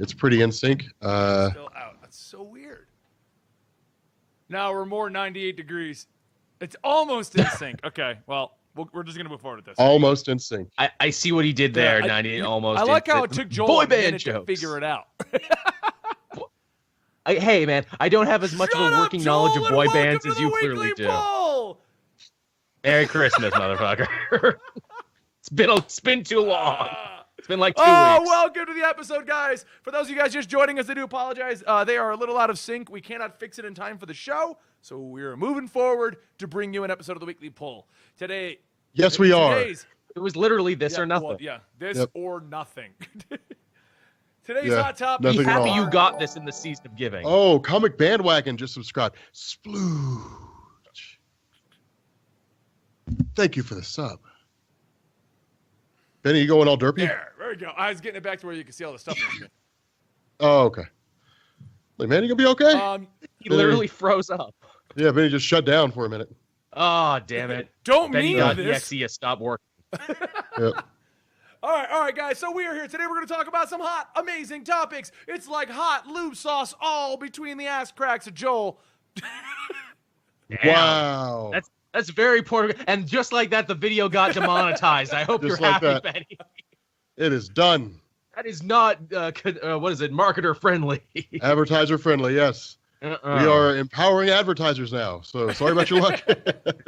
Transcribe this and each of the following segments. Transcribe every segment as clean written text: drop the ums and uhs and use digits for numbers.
It's pretty in sync. Still out. That's so weird. Now we're more 98 degrees. It's almost in sync. Okay, well, we're just going to move forward with this. Almost in sync. I see what he did there, 98 almost. I like how it took Joel boy a band minute to jokes. figure it out. Hey, man, I don't have as much of a working knowledge of boy bands as you clearly do. Poll. Merry Christmas, motherfucker. It's been too long. It's been like 2 weeks. Welcome to the episode, guys. For those of you guys just joining us, I do apologize. They are a little out of sync. We cannot fix it in time for the show, so we're moving forward to bring you an episode of the Weekly Poll. Today... Yes, we are. It was literally this or nothing. Well, this or nothing. Today's hot topic. Be happy you got this in the season of giving. Oh, Comic Bandwagon just subscribed. Splooge. Thank you for the sub. Benny, you going all derpy? There we go. I was getting it back to where you can see all the stuff. Oh, okay. Like, man, you gonna be okay? He literally froze up. Yeah, Benny just shut down for a minute. Oh, damn it. Don't Benny mean this. EXE stop working. Yep. All right, guys. So we are here today. We're going to talk about some hot, amazing topics. It's like hot lube sauce all between the ass cracks of Joel. Wow. That's very poor. And just like that, the video got demonetized. I hope Just you're like happy, that. Benny. It is done. That is not, what is it, marketer friendly. Advertiser friendly, yes. We are empowering advertisers now, so sorry about your luck.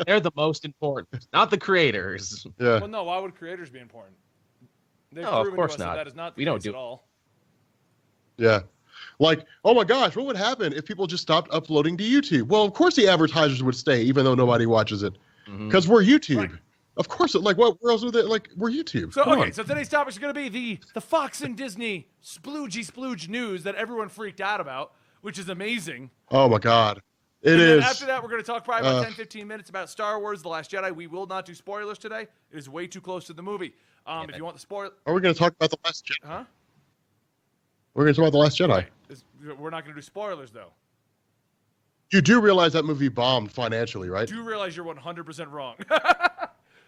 They're the most important, not the creators. Yeah. Well, no. Why would creators be important? They've Oh, of proven course to us not. That is not the We don't case do at all. Yeah. Like, oh my gosh, what would happen if people just stopped uploading to YouTube? Well, of course the advertisers would stay, even though nobody watches it. Because we're YouTube. Right. Of course, like, what else would they, like, we're YouTube. So, Come okay, on. so today's topic is going to be the Fox and Disney splooge news that everyone freaked out about, which is amazing. Oh my God. It And then is. after that, we're going to talk probably about 10-15 minutes about Star Wars The Last Jedi. We will not do spoilers today. It is way too close to the movie. If you want the spoiler... Are we going to talk about The Last Jedi? Huh? We're going to talk about The Last Jedi. Right. We're not going to do spoilers, though. You do realize that movie bombed financially, right? Do you realize you're 100% wrong?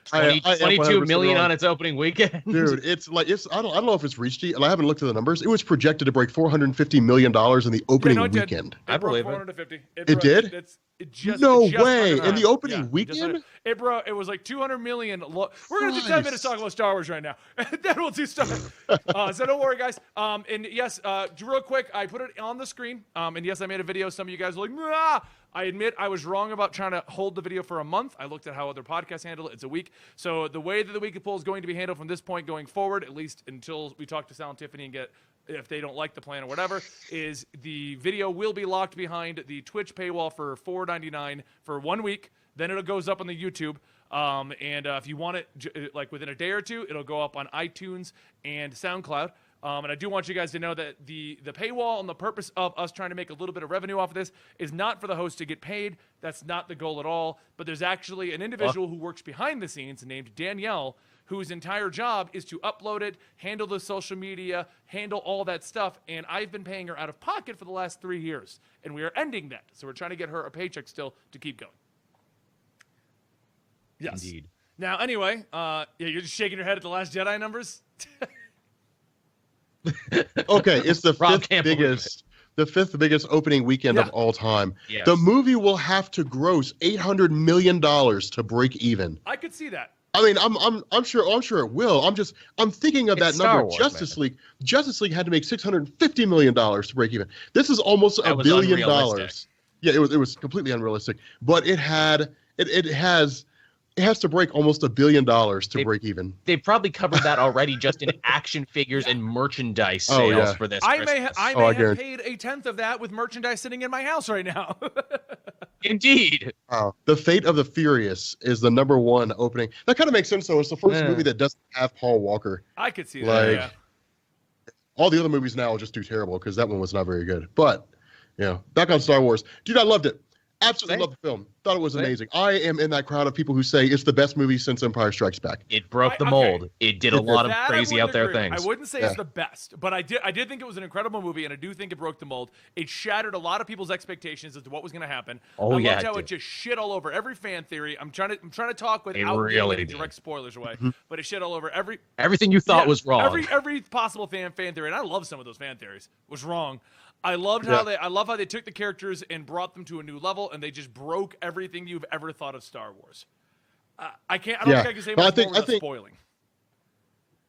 22 million wrong. on its opening weekend. Dude, it's like I don't know if it's reached it. I haven't looked at the numbers. It was projected to break $450 million in the opening weekend. I believe it. 450. It did? It just No just way. under In the that. opening Yeah, weekend? It was like 200 million. We're going to do 10 minutes talking about Star Wars right now. And then we'll do stuff. So don't worry, guys. And yes, real quick, I put it on the screen. And yes, I made a video. Some of you guys were like, nah. I admit I was wrong about trying to hold the video for a month. I looked at how other podcasts handle it. It's a week. So the way that the Weekly Poll is going to be handled from this point going forward, at least until we talk to Sal and Tiffany and get, if they don't like the plan or whatever, is the video will be locked behind the Twitch paywall for $4.99 for 1 week. Then it goes up on the YouTube. And if you want it like within a day or two, it'll go up on iTunes and SoundCloud. And I do want you guys to know that the paywall and the purpose of us trying to make a little bit of revenue off of this is not for the host to get paid. That's not the goal at all. But there's actually an individual who works behind the scenes named Danielle, whose entire job is to upload it, handle the social media, handle all that stuff. And I've been paying her out of pocket for the last 3 years. And we are ending that. So we're trying to get her a paycheck still to keep going. Yes. Indeed. Now, anyway, you're just shaking your head at the Last Jedi numbers? Okay, it's the Rob fifth can't believe biggest. The fifth biggest opening weekend of all time. Yes. The movie will have to gross $800 million to break even. I could see that. I mean, I'm sure it will. I'm thinking of that It's Star number. Wars, Justice League had to make $650 million to break even. This is almost That $1 was billion. unrealistic. Yeah, it was completely unrealistic. But it has to break almost $1 billion to break even. They probably covered that already just in action figures and merchandise sales for this I Christmas. may have paid a tenth of that with merchandise sitting in my house right now. Indeed. The Fate of the Furious is the #1 opening. That kind of makes sense, though. It's the first movie that doesn't have Paul Walker. I could see that, yeah. All the other movies now will just do terrible because that one was not very good. But, back on Star Wars. Dude, I loved it. Absolutely loved the film. Thought it was amazing. I am in that crowd of people who say it's the best movie since Empire Strikes Back. It broke the mold. It did a lot of That crazy out there agree. things. I wouldn't say it's the best, but I did think it was an incredible movie, and I do think it broke the mold. It shattered a lot of people's expectations as to what was going to happen. Oh, I yeah, loved how it it did. just shit all over every fan theory. I'm trying to talk without really giving did. direct spoilers away, but it shit all over Everything you thought was wrong. Every possible fan theory, and I love some of those fan theories, was wrong. I loved how they took the characters and brought them to a new level, and they just broke everything you've ever thought of Star Wars. I don't think I can say much more without spoiling.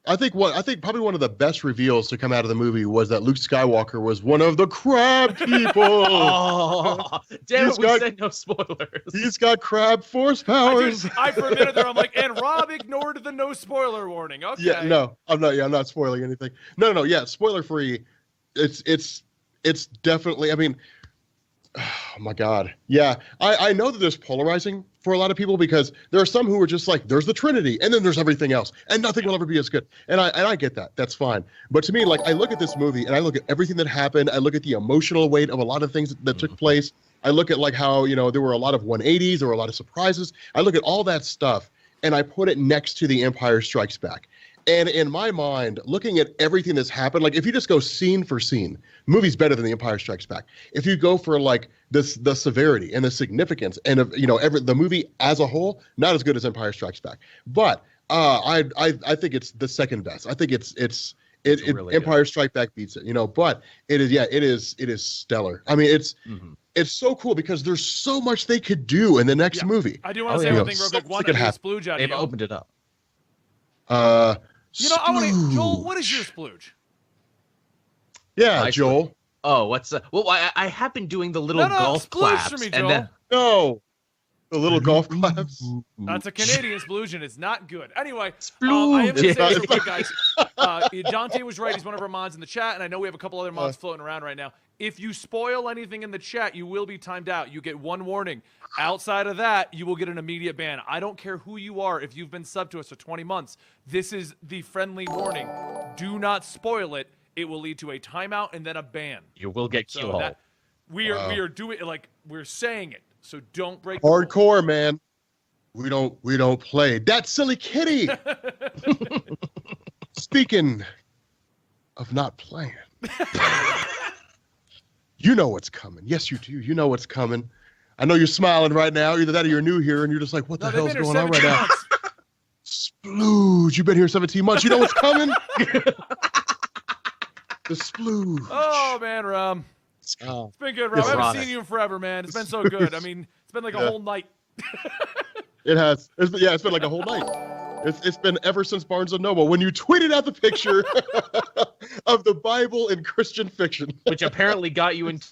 I think probably one of the best reveals to come out of the movie was that Luke Skywalker was one of the crab people. Oh, damn it, we said no spoilers. He's got crab force powers. I for a minute there, I'm like, and Rob ignored the no spoiler warning. Okay. Yeah, no, I'm not. Yeah, I'm not spoiling anything. No. Yeah, spoiler free. It's definitely. I mean, oh my God. Yeah, I know that there's polarizing for a lot of people because there are some who are just like, there's the Trinity, and then there's everything else, and nothing will ever be as good. And I get that. That's fine. But to me, like, I look at this movie and I look at everything that happened. I look at the emotional weight of a lot of things that took place. I look at like how there were a lot of 180s, there were a lot of surprises. I look at all that stuff and I put it next to The Empire Strikes Back. And in my mind, looking at everything that's happened, like if you just go scene for scene, the movie's better than The Empire Strikes Back. If you go for like the severity and the significance and the movie as a whole, not as good as Empire Strikes Back. But I think it's the second best. I think it's really Empire good. Strikes Back beats it. But it is stellar. I mean, it's so cool because there's so much they could do in the next movie. I do want to say one thing real quick. One that splooge out. They've opened it up. I want to, Joel, what is your splooge? Yeah, Joel. Oh, what's well? I have been doing the little golf claps, for me, and then the little golf claps. That's a Canadian splooge, and it's not good. Anyway, splooge. I am going to say this, guys. Dante was right. He's one of our mods in the chat, and I know we have a couple other mods floating around right now. If you spoil anything in the chat, you will be timed out. You get one warning. Outside of that, you will get an immediate ban. I don't care who you are. If you've been subbed to us for 20 months, this is the friendly warning. Do not spoil it. It will lead to a timeout and then a ban. You will get killed. We are doing it like we're saying it. So don't break hardcore, man. We don't play. That silly kitty. Speaking of not playing. You know what's coming. Yes, you do. You know what's coming. I know you're smiling right now. Either that or you're new here and you're just like, what the hell's going on right now? Splooge. You've been here 17 months. You know what's coming? The splooge. Oh, man, Rob. It's been good, Rob. I haven't seen you in forever, man. It's been so good. I mean, it's been like a whole night. It has. It's been like a whole night. It's been ever since Barnes & Noble when you tweeted out the picture of the Bible in Christian fiction. Which apparently got you into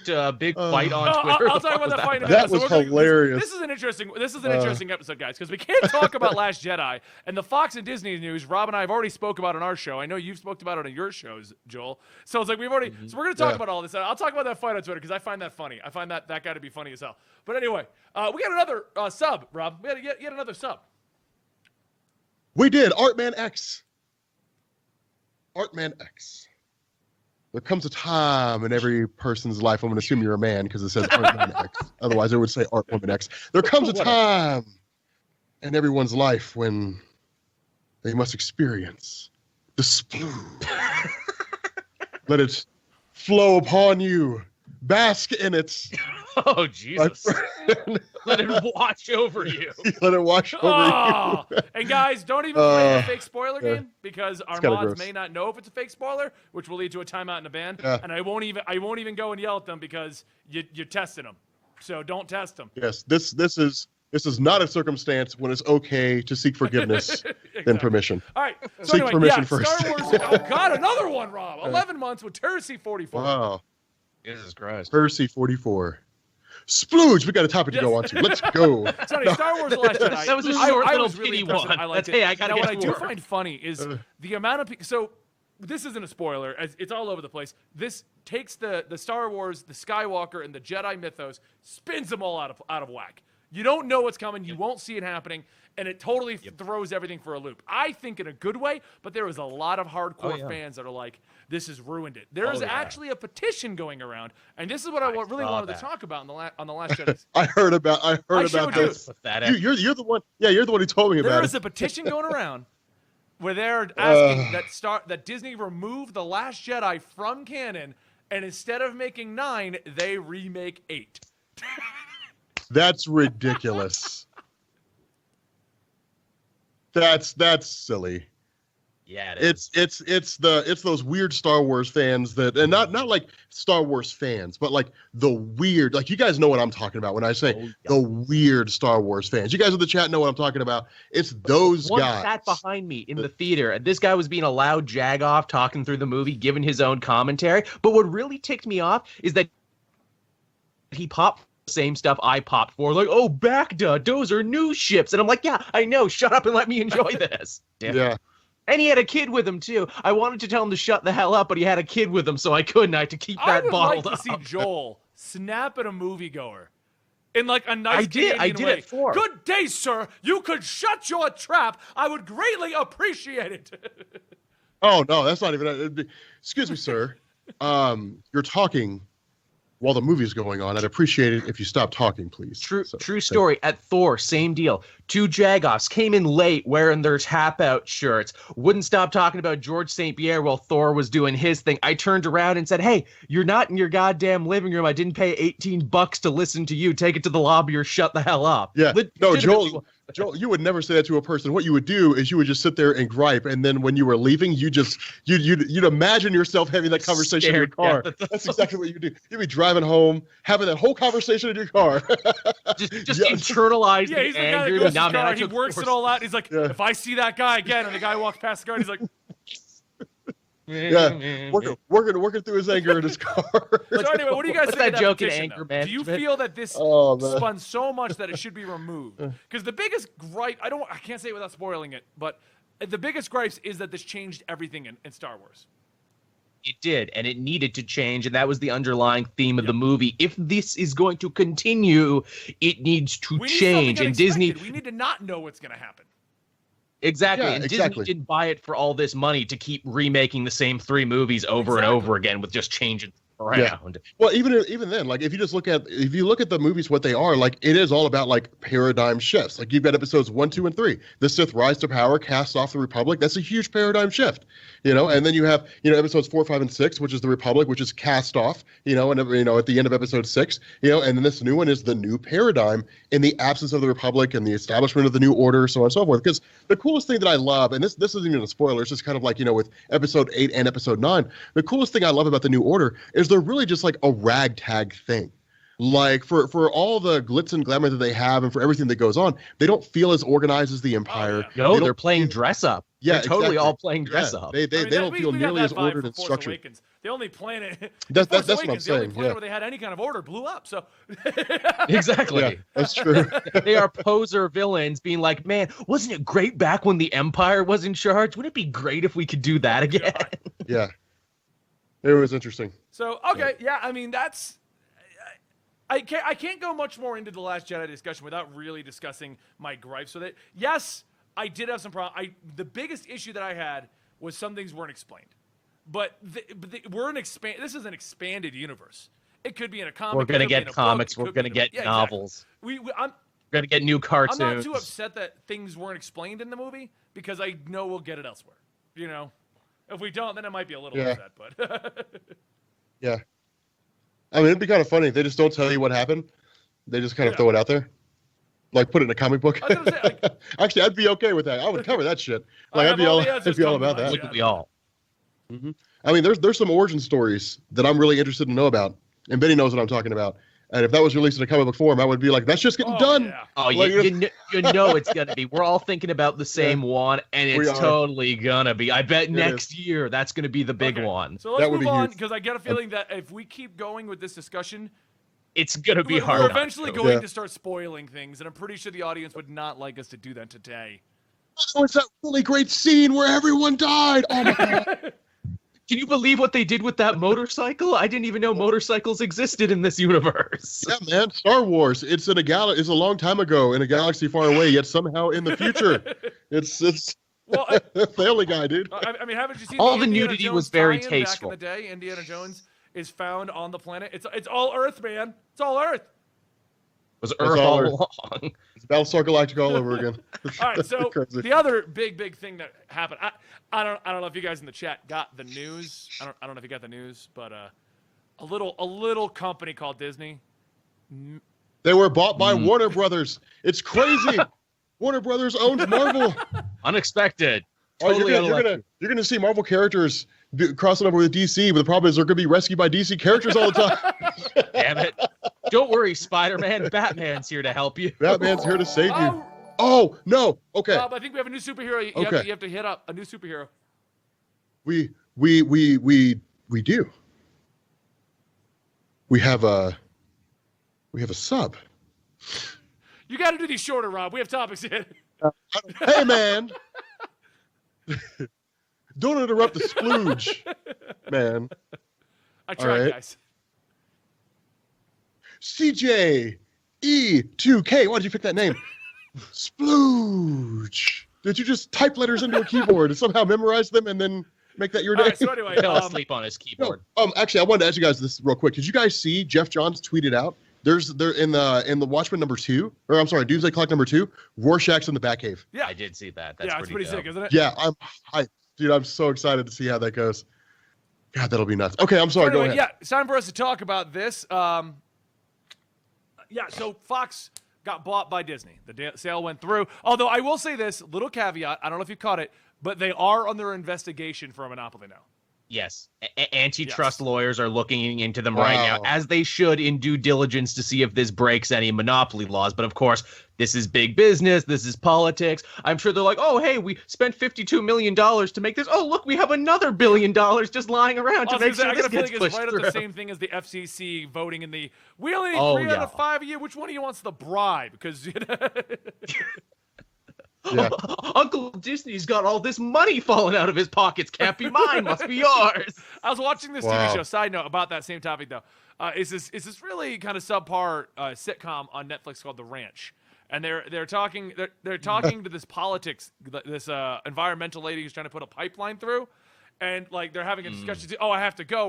a big fight on Twitter. I'll talk about that fight in a minute. minute. That was hilarious. This is an interesting episode, guys, because we can't talk about Last Jedi and the Fox and Disney news. Rob and I have already spoke about on our show. I know you've spoke about it on your shows, Joel. So it's like we've already. So we're going to talk about all this. I'll talk about that fight on Twitter because I find that funny. I find that guy to be funny as hell. But anyway, we got another sub, Rob. We had yet another sub. We did. Artman X. There comes a time in every person's life, I'm going to assume you're a man because it says Artman X. Otherwise, it would say Artwoman X. There comes a time in everyone's life when they must experience the splooge. Let it flow upon you. Bask in it. Oh, Jesus. Let it wash over you. Let it wash over you. And guys, don't even play the fake spoiler game because our mods may not know if it's a fake spoiler, which will lead to a timeout and a ban. Yeah. And I won't even go and yell at them because you're testing them. So don't test them. Yes, this is not a circumstance when it's okay to seek forgiveness and permission. All right. So seek permission first. Star Wars. Oh God, another one, Rob. 11 months with Heresy 44. Wow. Jesus Christ. Heresy 44. Splooge, we got a topic to go on to. Let's go. Sorry, Star Wars The Last Jedi. That was a short little really one. I liked it. Hey, I gotta now, get what I to do work. find funny is the amount of people. So this isn't a spoiler. It's all over the place. This takes the Star Wars, the Skywalker, and the Jedi mythos, spins them all out of whack. You don't know what's coming. You won't see it happening. And it totally throws everything for a loop. I think in a good way, but there was a lot of hardcore fans that are like, this has ruined it. There is actually a petition going around, and this is what I really wanted to talk about on the last Jedi. I heard about this. You're the one. Yeah, you're the one who told me about it. There is a petition going around where they're asking that Disney remove The Last Jedi from canon, and instead of making 9, they remake 8. That's ridiculous. That's silly. Yeah, it is. It's those weird Star Wars fans that, and not like Star Wars fans, but like the weird, like you guys know what I'm talking about when I say the weird Star Wars fans. You guys in the chat know what I'm talking about. It's those One guys. sat behind me in the theater, and this guy was being a loud jag-off, talking through the movie, giving his own commentary. But what really ticked me off is that he popped same stuff I popped for, like, oh, Bacta, those are new ships. And I'm like, yeah, I know, shut up and let me enjoy this. Yeah. And he had a kid with him, too. I wanted to tell him to shut the hell up, but he had a kid with him, so I couldn't. I had to keep that bottled up. I would like to see Joel snap at a moviegoer in like a nice I did way. it for. Good day, sir. You could shut your trap. I would greatly appreciate it. Oh, no, that's not even... Excuse me, sir. You're talking while the movie's going on. I'd appreciate it if you stopped talking, please. True story. At Thor, same deal. 2 Jagoffs came in late wearing their tap-out shirts. Wouldn't stop talking about George St. Pierre while Thor was doing his thing. I turned around and said, hey, you're not in your goddamn living room. I didn't pay $18 to listen to you. Take it to the lobby or shut the hell up. Yeah. No, Joel, you would never say that to a person. What you would do is you would just sit there and gripe, and then when you were leaving, you'd imagine yourself having that conversation in your car. That's exactly what you do. You'd be driving home, having that whole conversation in your car. just internalize the anger. He works it all out. He's like, if I see that guy again, and the guy walks past the car, and he's like, working through his anger in his car. So anyway, what do you guys think of that joke petition, in anger, man? Do you feel that this spun so much that it should be removed? Because the biggest gripe, I can't say it without spoiling it, but the biggest gripes is that this changed everything in Star Wars. It did, and it needed to change, and that was the underlying theme of the movie. If this is going to continue, it needs to change. And Disney, we need to not know what's going to happen. Exactly, and Disney didn't buy it for all this money to keep remaking the same 3 movies over and over again with just changing around. Yeah. Well, even then, like if you look at the movies, what they are, like it is all about like paradigm shifts. Like you've got episodes 1, 2, and 3. The Sith rise to power, cast off the Republic. That's a huge paradigm shift, And then you have episodes 4, 5, and 6, which is the Republic, which is cast off, and at the end of episode 6, and then this new one is the new paradigm in the absence of the Republic and the establishment of the New Order, so on and so forth. Because the coolest thing that I love, and this isn't even a spoiler, it's just kind of like with episode 8 and episode 9, the coolest thing I love about the New Order is they're really just like a ragtag thing. Like for all the glitz and glamour that they have and for everything that goes on, they don't feel as organized as the Empire. No, they're playing dress up. Yeah, they're totally all playing dress up. They don't feel nearly as ordered and structured. Awakens. The only planet that's what I'm saying. The only planet where they had any kind of order blew up. So exactly, yeah, that's true. They are poser villains, being like, "Man, wasn't it great back when the Empire was in charge? Wouldn't it be great if we could do that again?" Yeah, it was interesting. So I mean that's. I can't go much more into the Last Jedi discussion without really discussing my gripes with it. Yes, I did have some problem. The biggest issue that I had was some things weren't explained. But this is an expanded universe. It could be in a comic. We're going to get comics. We're going to get novels. Exactly. We're going to get new cartoons. I'm not too upset that things weren't explained in the movie because I know we'll get it elsewhere. If we don't, then I might be a little upset. But yeah. I mean, it'd be kind of funny if they just don't tell you what happened. They just kind of throw it out there. Like, put it in a comic book. I was gonna say, actually, I'd be okay with that. I would cover that shit. Like, I'd be all about that. Wouldn't we all? Mm-hmm. I mean, there's some origin stories that I'm really interested to know about. And Benny knows what I'm talking about. And if that was released in a comic book form, I would be like, that's just getting done. Yeah. Oh, like, you know it's going to be. We're all thinking about the same one, and it's totally going to be. I bet next year that's going to be the big one. So let's move on, because I get a feeling that if we keep going with this discussion, it's going to be hard. We're eventually going to start spoiling things, and I'm pretty sure the audience would not like us to do that today. Oh, it's that really great scene where everyone died. Oh, my God. Can you believe what they did with that motorcycle? I didn't even know motorcycles existed in this universe. Yeah, man. Star Wars. It's in a It's a long time ago in a galaxy far away, yet somehow in the future. It's. Well, Family Guy, dude. I mean, haven't you seen all the Indiana nudity Jones was very tie-in tasteful. Back in the day, Indiana Jones is found on the planet. It's all Earth, man. It's all Earth. It was Earth all along. It's Battlestar Galactica all over again. All right, so the other big thing that happened, I don't know if you guys in the chat got the news. I don't know if you got the news, but a little company called Disney. They were bought by Warner Brothers. It's crazy. Warner Brothers owns Marvel. Unexpected. Totally you're gonna see Marvel characters crossing over with DC, but the problem is they're gonna be rescued by DC characters all the time. Damn it! Don't worry, Spider-Man. Batman's here to help you. Batman's here to save you. Oh no! Okay. I think we have a new superhero. You have to hit up a new superhero. We do. We have a sub. You got to do these shorter, Rob. We have topics in. Hey, man. Don't interrupt the splooge, man. I tried, guys. CJE2K. Why did you pick that name? Splooge. Did you just type letters into a keyboard and somehow memorize them and then make that your name? Right, so anyway, Fell asleep on his keyboard. No, actually, I wanted to ask you guys this real quick. Did you guys see Jeff Johns tweeted out? They're in the Watchmen #2, or I'm sorry, Doomsday Clock #2. Rorschach's in the Batcave. Yeah, I did see that. That's it's pretty sick, isn't it? Yeah, I'm so excited to see how that goes. God, that'll be nuts. Okay, I'm sorry. Anyway, go ahead. Yeah, it's time for us to talk about this. So Fox got bought by Disney. The sale went through. Although I will say this little caveat. I don't know if you caught it, but they are under investigation for a monopoly now. Yes. Antitrust lawyers are looking into them right now, as they should, in due diligence to see if this breaks any monopoly laws. But of course, this is big business. This is politics. I'm sure they're like, oh, hey, we spent $52 million to make this. Oh, look, we have another $1 billion just lying around to make sure this gets pushed right through. At the same thing as the FCC voting in the, we only need 3 out of 5 a year. Which one of you wants the bribe? Because, Yeah. Uncle Disney's got all this money falling out of his pockets. Can't be mine. Must be yours. I was watching this TV show. Side note about that same topic, though. Is this really kind of subpar sitcom on Netflix called The Ranch? And they're talking to this politics, this environmental lady who's trying to put a pipeline through, and like they're having a discussion. Oh, I have to go.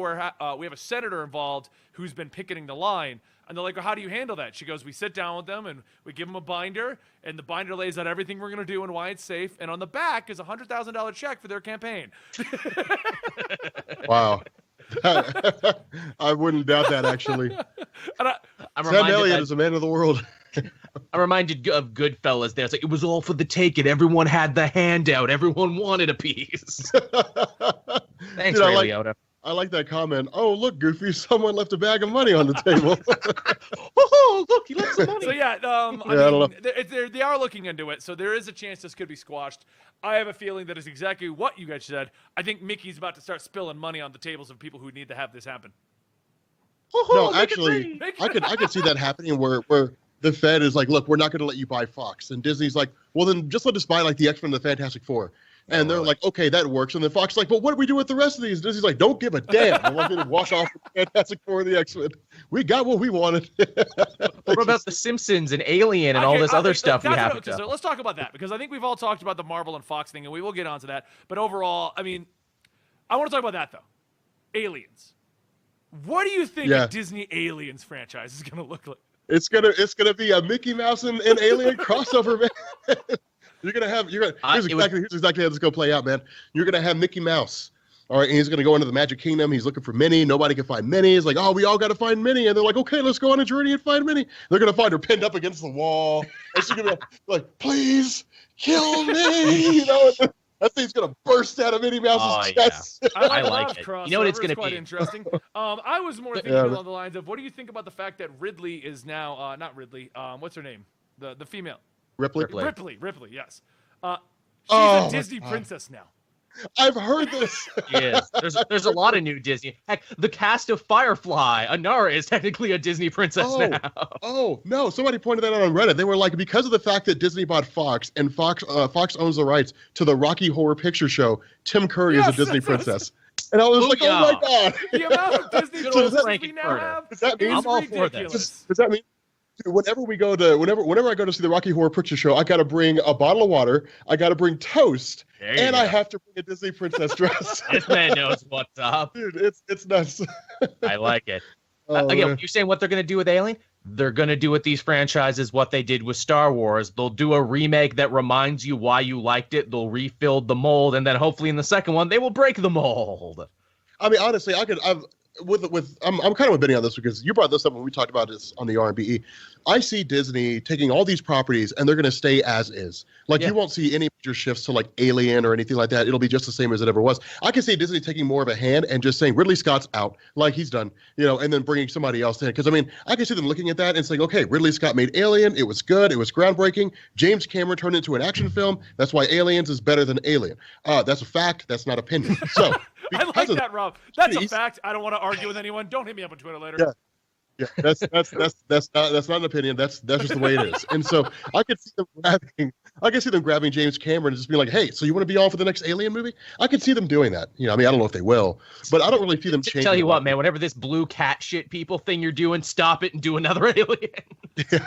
We have a senator involved who's been picketing the line. And they're like, well, how do you handle that? She goes, we sit down with them and we give them a binder, and the binder lays out everything we're going to do and why it's safe. And on the back is a $100,000 check for their campaign. Wow. I wouldn't doubt that, actually. Sam Elliott is a man of the world. I'm reminded of Goodfellas there. It's like, it was all for the taking. Everyone had the handout. Everyone wanted a piece. Thanks, Ray Liotta. I like that comment. Oh, look, Goofy, someone left a bag of money on the table. Oh, look, he left some money. So, yeah, I mean, they are looking into it, so there is a chance this could be squashed. I have a feeling that is exactly what you guys said. I think Mickey's about to start spilling money on the tables of people who need to have this happen. No, actually, I could see that happening where the Fed is like, look, we're not going to let you buy Fox. And Disney's like, well, then just let us buy like the X-Men and the Fantastic Four. And they're like, okay, that works. And then Fox is like, but what do we do with the rest of these? Disney's like, don't give a damn. I want you to wash off the Fantastic Four and the X-Men. We got what we wanted. What about the Simpsons and Alien and all this other stuff we have? So let's talk about that, because I think we've all talked about the Marvel and Fox thing, and we will get onto that. But overall, I mean, I want to talk about that, though. Aliens. What do you think a Disney Aliens franchise is going to look like? It's gonna be a Mickey Mouse and Alien crossover, man. Here's exactly how this is gonna play out, man. You're gonna have Mickey Mouse, all right, and he's gonna go into the Magic Kingdom. He's looking for Minnie. Nobody can find Minnie. It's like, oh, we all gotta find Minnie, and they're like, okay, let's go on a journey and find Minnie. They're gonna find her pinned up against the wall, and she's gonna be like, please kill me, you know. That thing's gonna burst out of Minnie Mouse's chest. Yeah. I like it. You know what it's gonna quite be? Interesting. I was more thinking along the lines of, what do you think about the fact that Ridley is now not Ridley? What's her name? The female. Ripley. Ripley. Yes. She's a Disney princess now. I've heard this. Yes, there's a lot of new Disney. Heck, the cast of Firefly, Anara is technically a Disney princess now. Oh no! Somebody pointed that out on Reddit. They were like, because of the fact that Disney bought Fox and Fox owns the rights to the Rocky Horror Picture Show, Tim Curry is a Disney princess. And I was like, oh my God. The amount of Disney Good films old we Frankie now Furter. have Does that mean is I'm all for this. ridiculous. Does that mean dude, whenever I go to see the Rocky Horror Picture Show, I got to bring a bottle of water, I got to bring toast, and I have to bring a Disney princess dress. This man knows what's up. Dude, it's nuts. I like it. Oh, Again, man. you're saying what they're going to do with Alien? They're going to do with these franchises what they did with Star Wars. They'll do a remake that reminds you why you liked it. They'll refill the mold, and then hopefully in the second one, they will break the mold. I mean, honestly, I'm kind of admitting on this because you brought this up when we talked about this on the RBE. I see Disney taking all these properties and they're going to stay as is. Like you won't see any major shifts to like Alien or anything like that. It'll be just the same as it ever was. I can see Disney taking more of a hand and just saying Ridley Scott's out, like he's done, and then bringing somebody else in. Because I mean, I can see them looking at that and saying, okay, Ridley Scott made Alien. It was good. It was groundbreaking. James Cameron turned it into an action film. That's why Aliens is better than Alien. That's a fact. That's not opinion. So. I like that, Rob. That's a fact. I don't want to argue with anyone. Don't hit me up on Twitter later. Yeah, that's not an opinion. That's just the way it is. And so I could see them grabbing James Cameron and just being like, "Hey, so you want to be on for the next Alien movie?" I could see them doing that. I mean, I don't know if they will, but I don't really see them changing. Tell you what, man. Whatever this blue cat shit people thing you're doing, stop it and do another Alien.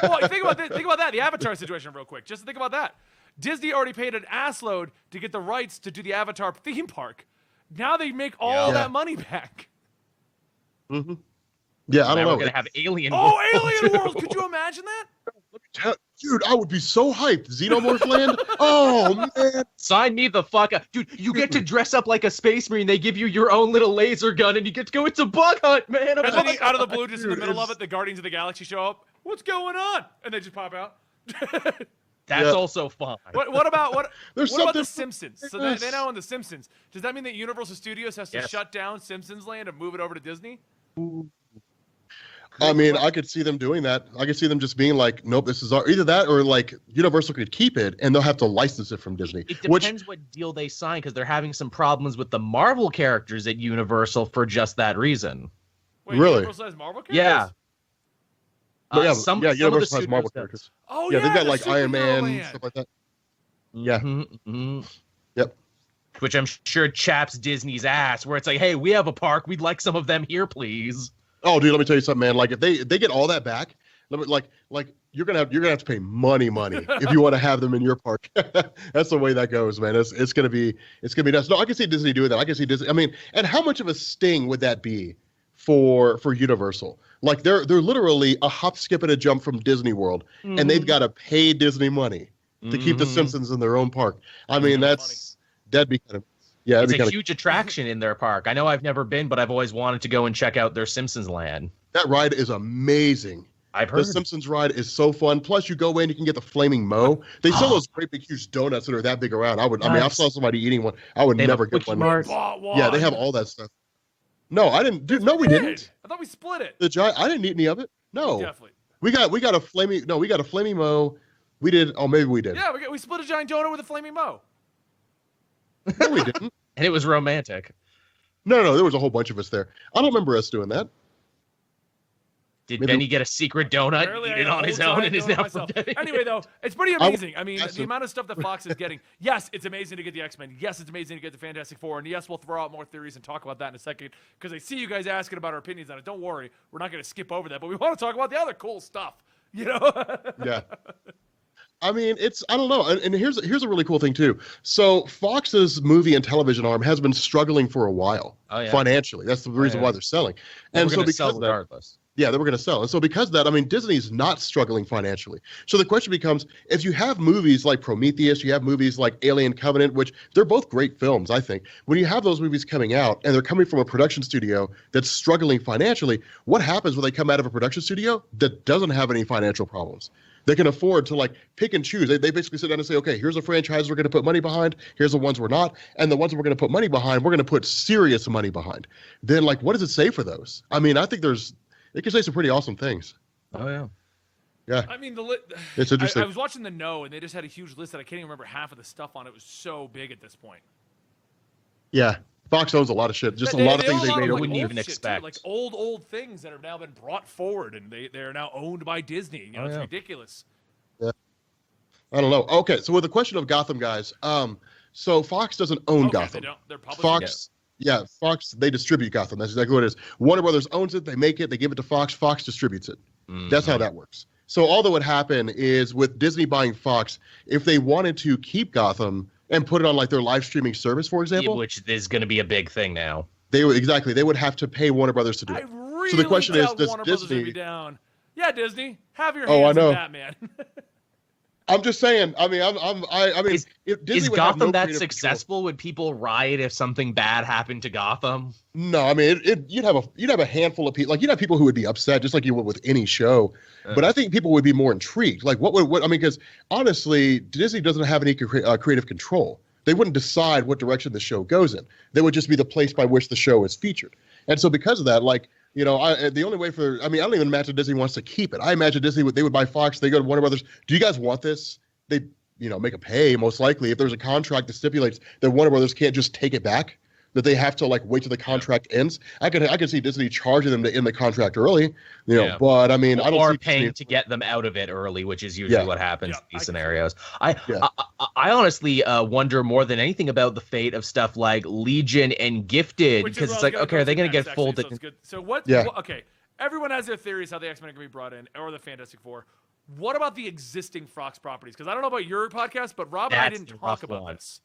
Well, think about that. The Avatar situation, real quick. Just think about that. Disney already paid an assload to get the rights to do the Avatar theme park. Now they make all that money back. Mm-hmm. Yeah, I don't know. We're gonna have Alien. Oh, Alien World! Could you imagine that? Dude, I would be so hyped. Xenomorph Land? Oh, man. Sign me the fuck up. Dude, you get to dress up like a space marine. They give you your own little laser gun, and you get to go, it's a bug hunt, man. And then out of the blue, just in the middle of it, the Guardians of the Galaxy show up. What's going on? And they just pop out. That's also fun. What about The Simpsons? So they now own The Simpsons. Does that mean that Universal Studios has to shut down Simpsons Land and move it over to Disney? I mean, I could see them doing that. I could see them just being like, nope, this is either that or like Universal could keep it and they'll have to license it from Disney. It depends what deal they sign because they're having some problems with the Marvel characters at Universal for just that reason. Wait, really? Universal has Marvel characters? Yeah. Universal has Marvel characters. Oh, yeah, they've got the like Iron Man, Land. stuff like that. Yeah. Mm-hmm. Yep. Which I'm sure chaps Disney's ass, where it's like, hey, we have a park. We'd like some of them here, please. Oh, dude, let me tell you something, man. Like if they get all that back, like you're gonna have to pay money if you want to have them in your park. That's the way that goes, man. It's gonna be nuts. No, I can see Disney doing that. I can see Disney. I mean, and how much of a sting would that be for Universal? Like they're literally a hop, skip, and a jump from Disney World, and they've got to pay Disney money to keep the Simpsons in their own park. I mean, that'd be kind of. Yeah, it's a huge attraction in their park. I know I've never been, but I've always wanted to go and check out their Simpsons Land. That ride is amazing. I've heard. The Simpsons ride is so fun. Plus, you go in, you can get the flaming Mo. They sell those great big, huge donuts that are that big around. I mean, I saw somebody eating one. I would never get one. Yeah, they have all that stuff. No, I didn't. Dude, no, we didn't. I thought we split it. I didn't eat any of it. No, definitely. We got a flaming. No, we got a flaming Mo. We did. Oh, maybe we did. Yeah, we split a giant donut with a flaming Mo. No, we didn't. And it was romantic. No, there was a whole bunch of us there. I don't remember us doing that. Did Benny get a secret donut, eat it on his own, and is now forgetting? Anyway, though, it's pretty amazing. I mean, the amount of stuff that Fox is getting. Yes, it's amazing to get the X-Men. Yes, it's amazing to get the Fantastic Four. And yes, we'll throw out more theories and talk about that in a second because I see you guys asking about our opinions on it. Don't worry, we're not going to skip over that, but we want to talk about the other cool stuff. Yeah. I mean, I don't know. And here's a really cool thing too. So Fox's movie and television arm has been struggling for a while financially. That's the reason why they're selling. And so because regardless. Yeah, they were going to sell. And so because of that, I mean, Disney's not struggling financially. So the question becomes, if you have movies like Prometheus, you have movies like Alien Covenant, which they're both great films, I think. When you have those movies coming out and they're coming from a production studio that's struggling financially, what happens when they come out of a production studio that doesn't have any financial problems? They can afford to like pick and choose. They basically sit down and say, okay, here's a franchise we're going to put money behind. Here's the ones we're not. And the ones we're going to put money behind, we're going to put serious money behind. Then like, what does it say for those? I mean, I think it can say some pretty awesome things. Oh, yeah. Yeah. I mean, it's interesting. I was watching The Know, and they just had a huge list that I can't even remember half of the stuff on. It was so big at this point. Yeah. Fox owns a lot of shit. Just a lot of things they wouldn't even expect. Like old things that have now been brought forward, and they're now owned by Disney. It's ridiculous. Yeah. I don't know. Okay, so with the question of Gotham, guys, so Fox doesn't own Gotham. They're publishing Yeah, Fox, they distribute Gotham. That's exactly what it is. Warner Brothers owns it. They make it. They give it to Fox. Fox distributes it. That's how that works. So all that would happen is with Disney buying Fox, if they wanted to keep Gotham and put it on like their live streaming service, for example, which is going to be a big thing now. They would have to pay Warner Brothers to do it. So the question is, does Disney? Down. Yeah, Disney, have your hands in Batman. I'm just saying. I mean, if Disney is would Gotham have no that successful? Control, would people riot if something bad happened to Gotham? No, I mean, you'd have a handful of people. Like, you'd have people who would be upset, just like you would with any show. But I think people would be more intrigued. Like, because honestly, Disney doesn't have any creative control. They wouldn't decide what direction the show goes in. They would just be the place by which the show is featured. And so because of that, like, the only way I don't even imagine Disney wants to keep it. I imagine Disney they would buy Fox. They go to Warner Brothers. Do you guys want this? They, make a pay most likely. If there's a contract that stipulates that Warner Brothers can't just take it back, that they have to like wait till the contract ends. I could see Disney charging them to end the contract early, but I mean, I don't see paying to get them out of it early, which is usually what happens in these scenarios. I honestly wonder more than anything about the fate of stuff like Legion and Gifted, because it's like, okay, are they going to get folded? So what? Yeah. Okay, everyone has their theories how the X-Men are going to be brought in, or the Fantastic Four. What about the existing Fox properties? Because I don't know about your podcast, but Rob and I didn't talk about this.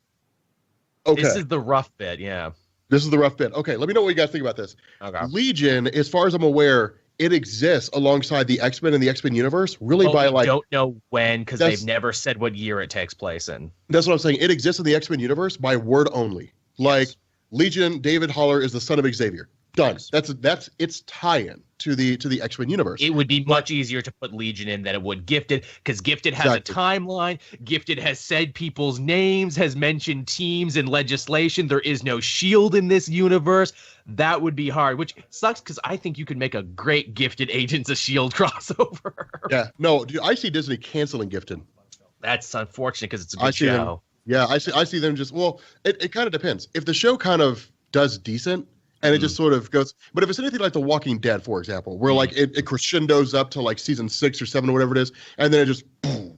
Okay. This is the rough bit, yeah. This is the rough bit. Okay, let me know what you guys think about this. Okay. Legion, as far as I'm aware, it exists alongside the X-Men and the X-Men universe, really by like... I don't know when, because they've never said what year it takes place in. That's what I'm saying. It exists in the X-Men universe by word only. Like, Legion, David Haller is the son of Xavier. Done. Yes. That's its tie-in to the X-Men universe. It would be much easier to put Legion in than it would Gifted, because Gifted has a timeline. Gifted has said people's names, has mentioned teams and legislation. There is no Shield in this universe. That would be hard, which sucks because I think you could make a great Gifted Agents of Shield crossover. Yeah, no, dude, I see Disney canceling Gifted. That's unfortunate because it's a good show. I see them just, it kind of depends. If the show kind of does decent, and it just sort of goes, but if it's anything like The Walking Dead, for example, where like it crescendos up to like season 6 or 7 or whatever it is, and then it just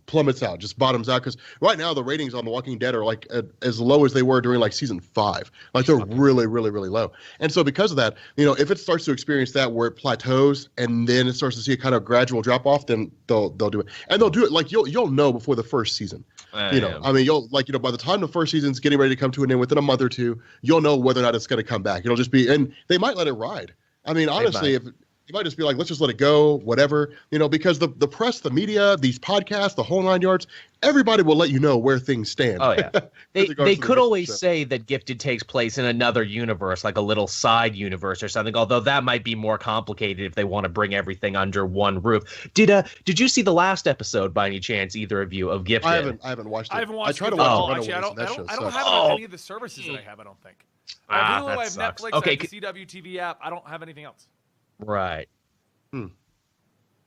plummets out, just bottoms out. Because right now the ratings on The Walking Dead are like as low as they were during like season 5. Like they're really, really, really low. And so because of that, if it starts to experience that where it plateaus and then it starts to see a kind of gradual drop off, then they'll do it, and they'll do it like you'll know before the first season. I mean, you'll by the time the first season's getting ready to come to an end within a month or two, you'll know whether or not it's going to come back. It'll just be, and they might let it ride. I mean, honestly, if you might just be like, let's just let it go, whatever, because the press, the media, these podcasts, the whole 9 yards, everybody will let you know where things stand. Oh, yeah. They could always say that Gifted takes place in another universe, like a little side universe or something, although that might be more complicated if they want to bring everything under one roof. Did you see the last episode by any chance, either of you, of Gifted? I haven't watched it. I haven't watched I try to watch Actually, I don't have any of the services that I have, I don't think. I have Hulu, I have Netflix, I have the CW TV app. I don't have anything else. Right.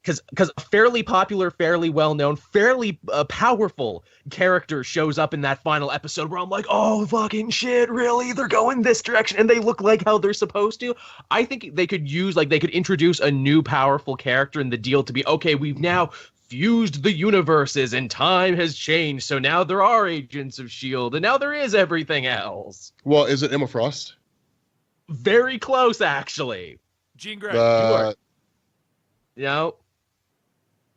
Because a fairly popular, fairly well-known, fairly powerful character shows up in that final episode where I'm like, oh, fucking shit, really? They're going this direction and they look like how they're supposed to? I think they could introduce a new powerful character in the deal to be, okay, we've now fused the universes and time has changed, so now there are Agents of S.H.I.E.L.D. and now there is everything else. Well, is it Emma Frost? Very close, actually. Jean Grey.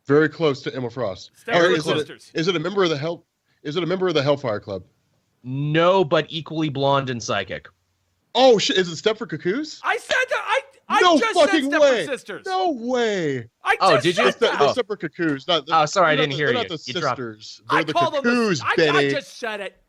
Very close to Emma Frost. Is it a member of the Is it a member of the Hellfire Club? No, but equally blonde and psychic. Oh shit! Is it Stepford Cuckoos? I said that. I just said Stepford Sisters. No way. Did you? The Stepford Cuckoos. Sorry, I didn't hear you. They're not the sisters. They're the Cuckoos, Benny. I just said it.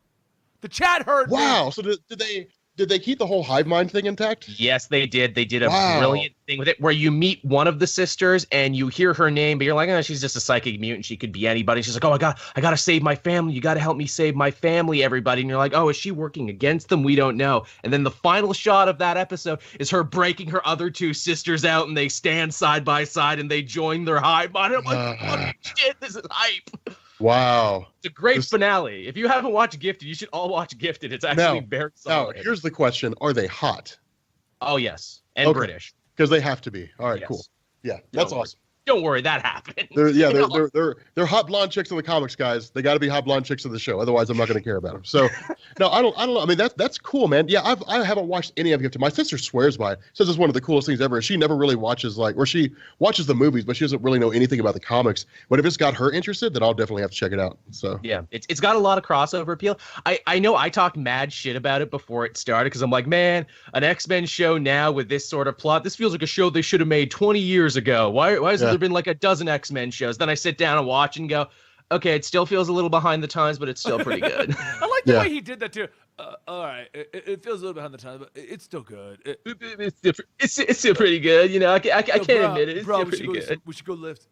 The chat heard me. Wow. So did they keep the whole hive mind thing intact? Yes, they did. They did a brilliant thing with it where you meet one of the sisters and you hear her name, but you're like, oh, she's just a psychic mutant. She could be anybody. She's like, oh, I got to save my family. You got to help me save my family, everybody. And you're like, oh, is she working against them? We don't know. And then the final shot of that episode is her breaking her other two sisters out and they stand side by side and they join their hive mind. I'm like, oh, shit, this is hype. Wow. It's a great finale. If you haven't watched Gifted, you should all watch Gifted. It's actually very solid. Now, here's the question. Are they hot? Oh, yes. And British. Because they have to be. All right, cool. Yeah, that's awesome. Don't worry, that happened. They're hot blonde chicks in the comics, guys. They got to be hot blonde chicks in the show, otherwise I'm not going to care about them. So, no, I don't know. I mean, that's cool, man. Yeah, I haven't watched any of Gifted. My sister swears by it. Says it's one of the coolest things ever. She never really watches she watches the movies, but she doesn't really know anything about the comics. But if it's got her interested, then I'll definitely have to check it out. So yeah, it's got a lot of crossover appeal. I know I talked mad shit about it before it started because I'm like, man, an X-Men show now with this sort of plot, this feels like a show they should have made 20 years ago. Why hasn't there been like a dozen X-Men shows? Then I sit down and watch and go, okay, it still feels a little behind the times, but it's still pretty good. I like the way he did that too. All right, it feels a little behind the times, but it's still good. It's different. It's still pretty good. You know, I can't admit it. It's still pretty good. We should go lift.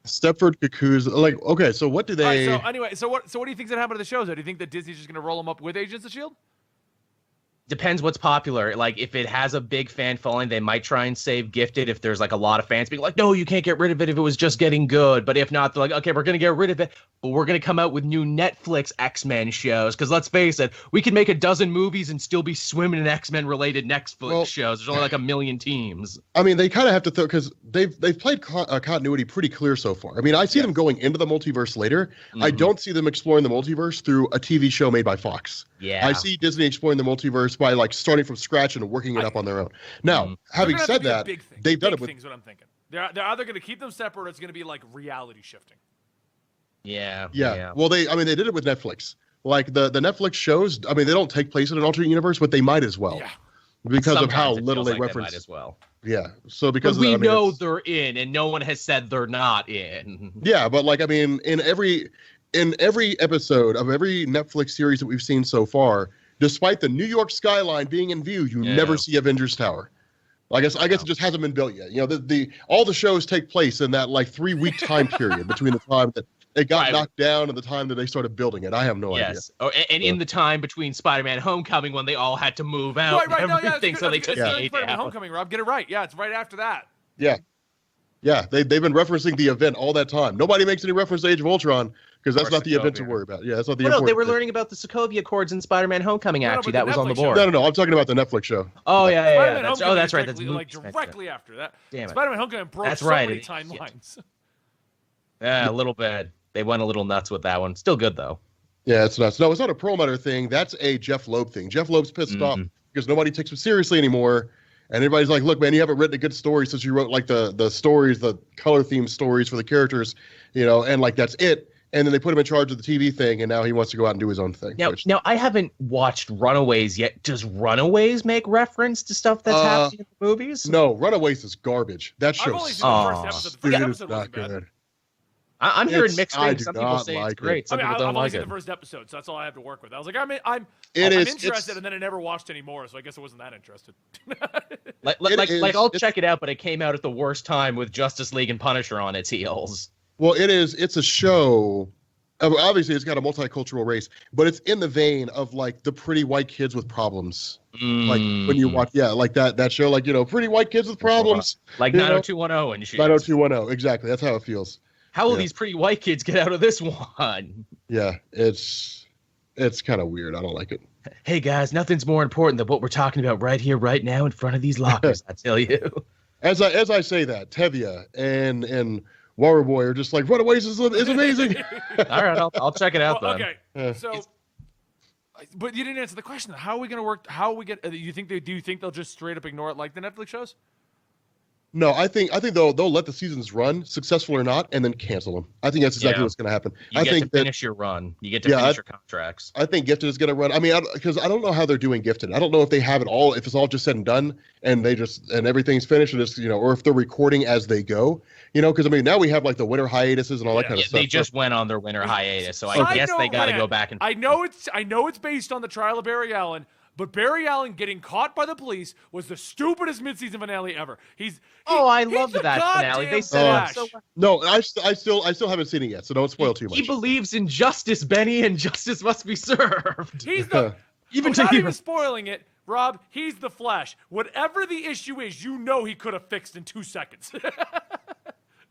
Stepford Cuckoo's like, okay, so what do they? Right, so anyway, so what do you think's gonna happen to the shows? Do you think that Disney's just gonna roll them up with Agents of S.H.I.E.L.D.? Depends what's popular. Like, if it has a big fan following, they might try and save Gifted if there's like a lot of fans being like, no, you can't get rid of it if it was just getting good. But if not, they're like, okay, we're gonna get rid of it, but we're gonna come out with new Netflix X-Men shows. Because let's face it, we can make a dozen movies and still be swimming in X-Men related Netflix shows. There's only like 1 million teams. I mean, they kind of have to because they've played continuity pretty clear so far. I mean, I see them going into the multiverse later. I don't see them exploring the multiverse through a TV show made by Fox. Yeah, I see Disney exploring the multiverse by like starting from scratch and working it up on their own. Now, having said that, they've done it with things. What I'm thinking, they're either going to keep them separate or it's going to be like reality shifting. Yeah. Well, they did it with Netflix. Like the Netflix shows. I mean, they don't take place in an alternate universe, but they might as well. Yeah. Because sometimes of how little they reference. Might as well. Yeah. So because we know they're in, and no one has said they're not in. Yeah, but like I mean, in every episode of every Netflix series that we've seen so far, despite the New York skyline being in view, you never see Avengers Tower. I guess it just hasn't been built yet. You know, all the shows take place in that like 3-week time period between the time that it got knocked down and the time that they started building it. I have no idea. Oh, and in the time between Spider-Man Homecoming when they all had to move out and everything, so they took the age Spider-Man Homecoming, Rob, get it right. Yeah, it's right after that. Yeah. Yeah, they've been referencing the event all that time. Nobody makes any reference to Age of Ultron because that's not the event to worry about. Yeah, that's not the important they were thing. learning about the Sokovia Accords in Spider-Man Homecoming, actually. That was on the board. No, I'm talking about the Netflix show. Oh, yeah. That's right. That's directly after that. Damn it. Spider-Man Homecoming broke so many timelines. Yeah, a little bit. They went a little nuts with that one. Still good, though. Yeah, it's nuts. No, it's not a Perlmutter thing. That's a Jeff Loeb thing. Jeff Loeb's pissed off because nobody takes him seriously anymore. And everybody's like, look, man, you haven't written a good story since you wrote like the stories, the color themed stories for the characters, you know, and like that's it. And then they put him in charge of the TV thing, and now he wants to go out and do his own thing. Now I haven't watched Runaways yet. Does Runaways make reference to stuff that's happening in the movies? No, Runaways is garbage. That show's I've only seen the first episode. The first episode wasn't bad. I'm hearing mixed things. Some people say like it's great. Some people don't I've like only it. seen the first episode, so that's all I have to work with. I was like, I'm interested, and then I never watched anymore, so I guess I wasn't that interested. I'll check it out, but it came out at the worst time with Justice League and Punisher on its heels. Well, it's a show. Obviously, it's got a multicultural race, but it's in the vein of like the pretty white kids with problems. Like when you watch, like that show, like, you know, pretty white kids with problems. Like 90210 and shit. 90210, exactly. That's how it feels. How will these pretty white kids get out of this one? Yeah, it's kind of weird. I don't like it. Hey guys, nothing's more important than what we're talking about right here, right now, in front of these lockers. I tell you. As I say that, Tevye and Water Boy are just like, Runaways is amazing. All right, I'll check it out then. Okay, so, but you didn't answer the question. How are we gonna work? How are we get? Do you think they'll just straight up ignore it like the Netflix shows? No, I think they'll let the seasons run, successful or not, and then cancel them. I think that's exactly what's going to happen. You get to finish your run. You get to finish your contracts. I think Gifted is going to run. I mean, because I don't know how they're doing Gifted. I don't know if they have it all, if it's all just said and done, and everything's finished, and it's, you know, or if they're recording as they go. You know, because I mean, now we have like the winter hiatuses and all that kind of stuff. They just went on their winter hiatus, so I guess they got to go back and. I know it's based on the trial of Barry Allen. But Barry Allen getting caught by the police was the stupidest midseason finale ever. I loved that finale. They set it up so. No, I still haven't seen it yet, so don't spoil too much. He believes in justice, Benny, and justice must be served. He's the even spoiling it, Rob. He's the Flash. Whatever the issue is, you know he could have fixed in 2 seconds.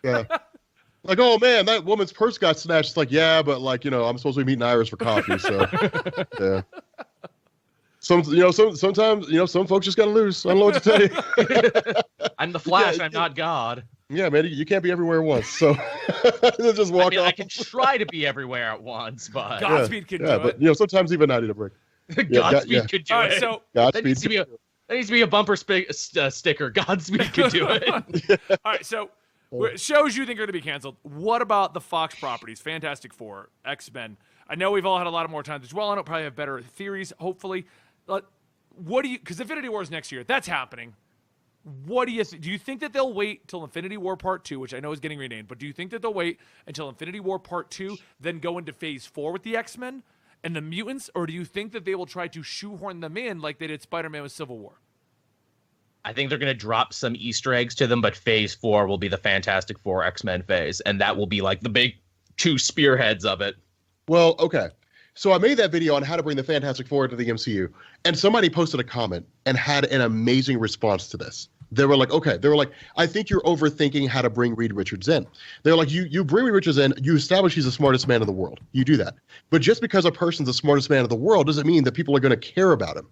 Yeah. Like, oh man, that woman's purse got snatched. It's like, yeah, but like, you know, I'm supposed to be meeting Iris for coffee, so yeah. Sometimes, you know, some folks just gotta lose. I don't know what to tell you. I'm the Flash. I'm not God. Yeah, man, you can't be everywhere at once. So just walk off. I can try to be everywhere at once, but Godspeed can do but it. sometimes even I need a break. Godspeed could do All right, it. so That needs to be a bumper sticker. Godspeed could do it. All right, so shows you think are going to be canceled. What about the Fox properties? Fantastic Four, X-Men. I know we've all had a lot more time to dwell on it. Probably have better theories, hopefully. But what do you? Because Infinity War is next year. That's happening. What do you do? You think that they'll wait till Infinity War Part 2, which I know is getting renamed, but do you think that they'll wait until Infinity War Part 2, then go into Phase 4 with the X-Men and the mutants, or do you think that they will try to shoehorn them in like they did Spider-Man with Civil War? I think they're going to drop some Easter eggs to them, but Phase 4 will be the Fantastic Four X-Men phase, and that will be like the big two spearheads of it. Well, okay. So I made that video on how to bring the Fantastic Four to the MCU, and somebody posted a comment and had an amazing response to this. They were like, okay, I think you're overthinking how to bring Reed Richards in. They're like, you bring Reed Richards in, you establish he's the smartest man in the world. You do that. But just because a person's the smartest man in the world doesn't mean that people are going to care about him.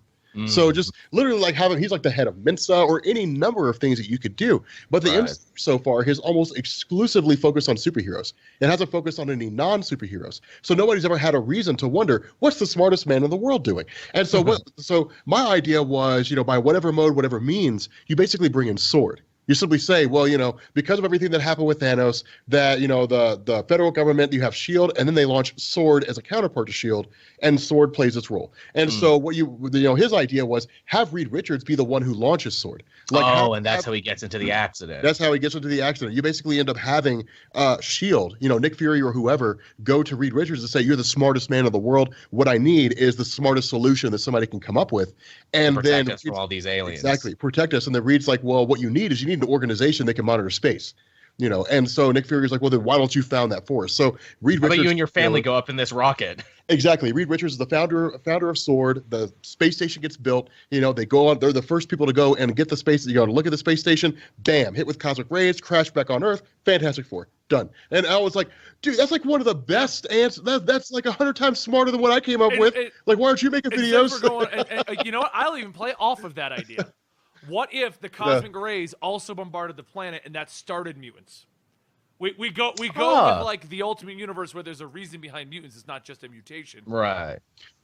So just literally like he's like the head of Mensa or any number of things that you could do. But the MCU so far has almost exclusively focused on superheroes. It hasn't focused on any non-superheroes. So nobody's ever had a reason to wonder what's the smartest man in the world doing. And so so my idea was, by whatever mode, whatever means, you basically bring in Sword. You simply say, well, because of everything that happened with Thanos, that, the federal government, you have S.H.I.E.L.D., and then they launch Sword as a counterpart to S.H.I.E.L.D., and Sword plays its role. And so what his idea was have Reed Richards be the one who launches Sword. And that's how he gets into the accident. That's how he gets into the accident. You basically end up having S.H.I.E.L.D., Nick Fury or whoever, go to Reed Richards and say, you're the smartest man in the world. What I need is the smartest solution that somebody can come up with. And protect us from all these aliens. Exactly. Protect us. And then Reed's like, well, what you need is an organization that can monitor space. And so Nick Fury's like, well, then why don't you found that for us? So Reed Richards. How about you and your family go up in this rocket? Exactly. Reed Richards is the founder of Sword. The space station gets built. They go on. They're the first people to go and get the space. To look at the space station. Bam! Hit with cosmic rays. Crash back on Earth. Fantastic Four. Done. And I was like, dude, that's like one of the best answers. That's like 100 times smarter than what I came up with. Like, why aren't you making videos? You know what? I'll even play off of that idea. What if the cosmic rays also bombarded the planet and that started mutants? We go with like the Ultimate Universe where there's a reason behind mutants. It's not just a mutation. Right.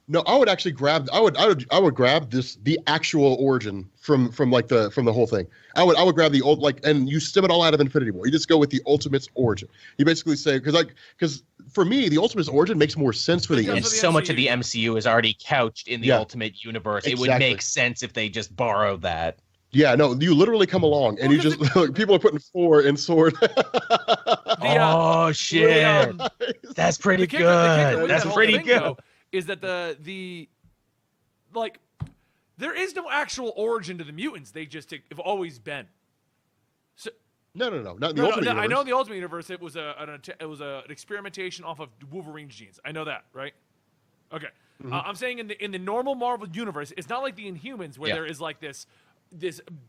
No, I would actually grab. I would grab the actual origin from the whole thing. I would grab the old and you stem it all out of Infinity War. You just go with the Ultimate's origin. You basically say because for me the Ultimate's origin makes more sense for the. And so much of the MCU is already couched in the Ultimate Universe. Exactly. It would make sense if they just borrowed that. Yeah, no, you literally come along and you just people are putting Thor in Sword. Oh shit, that's pretty good. That's pretty good. Though, is that the there is no actual origin to the mutants? They just have always been. So, not in the Ultimate Universe. I know in the Ultimate Universe it was an experimentation off of Wolverine's genes. I know that, right? Okay, I'm saying in the normal Marvel universe, it's not like the Inhumans where there is like this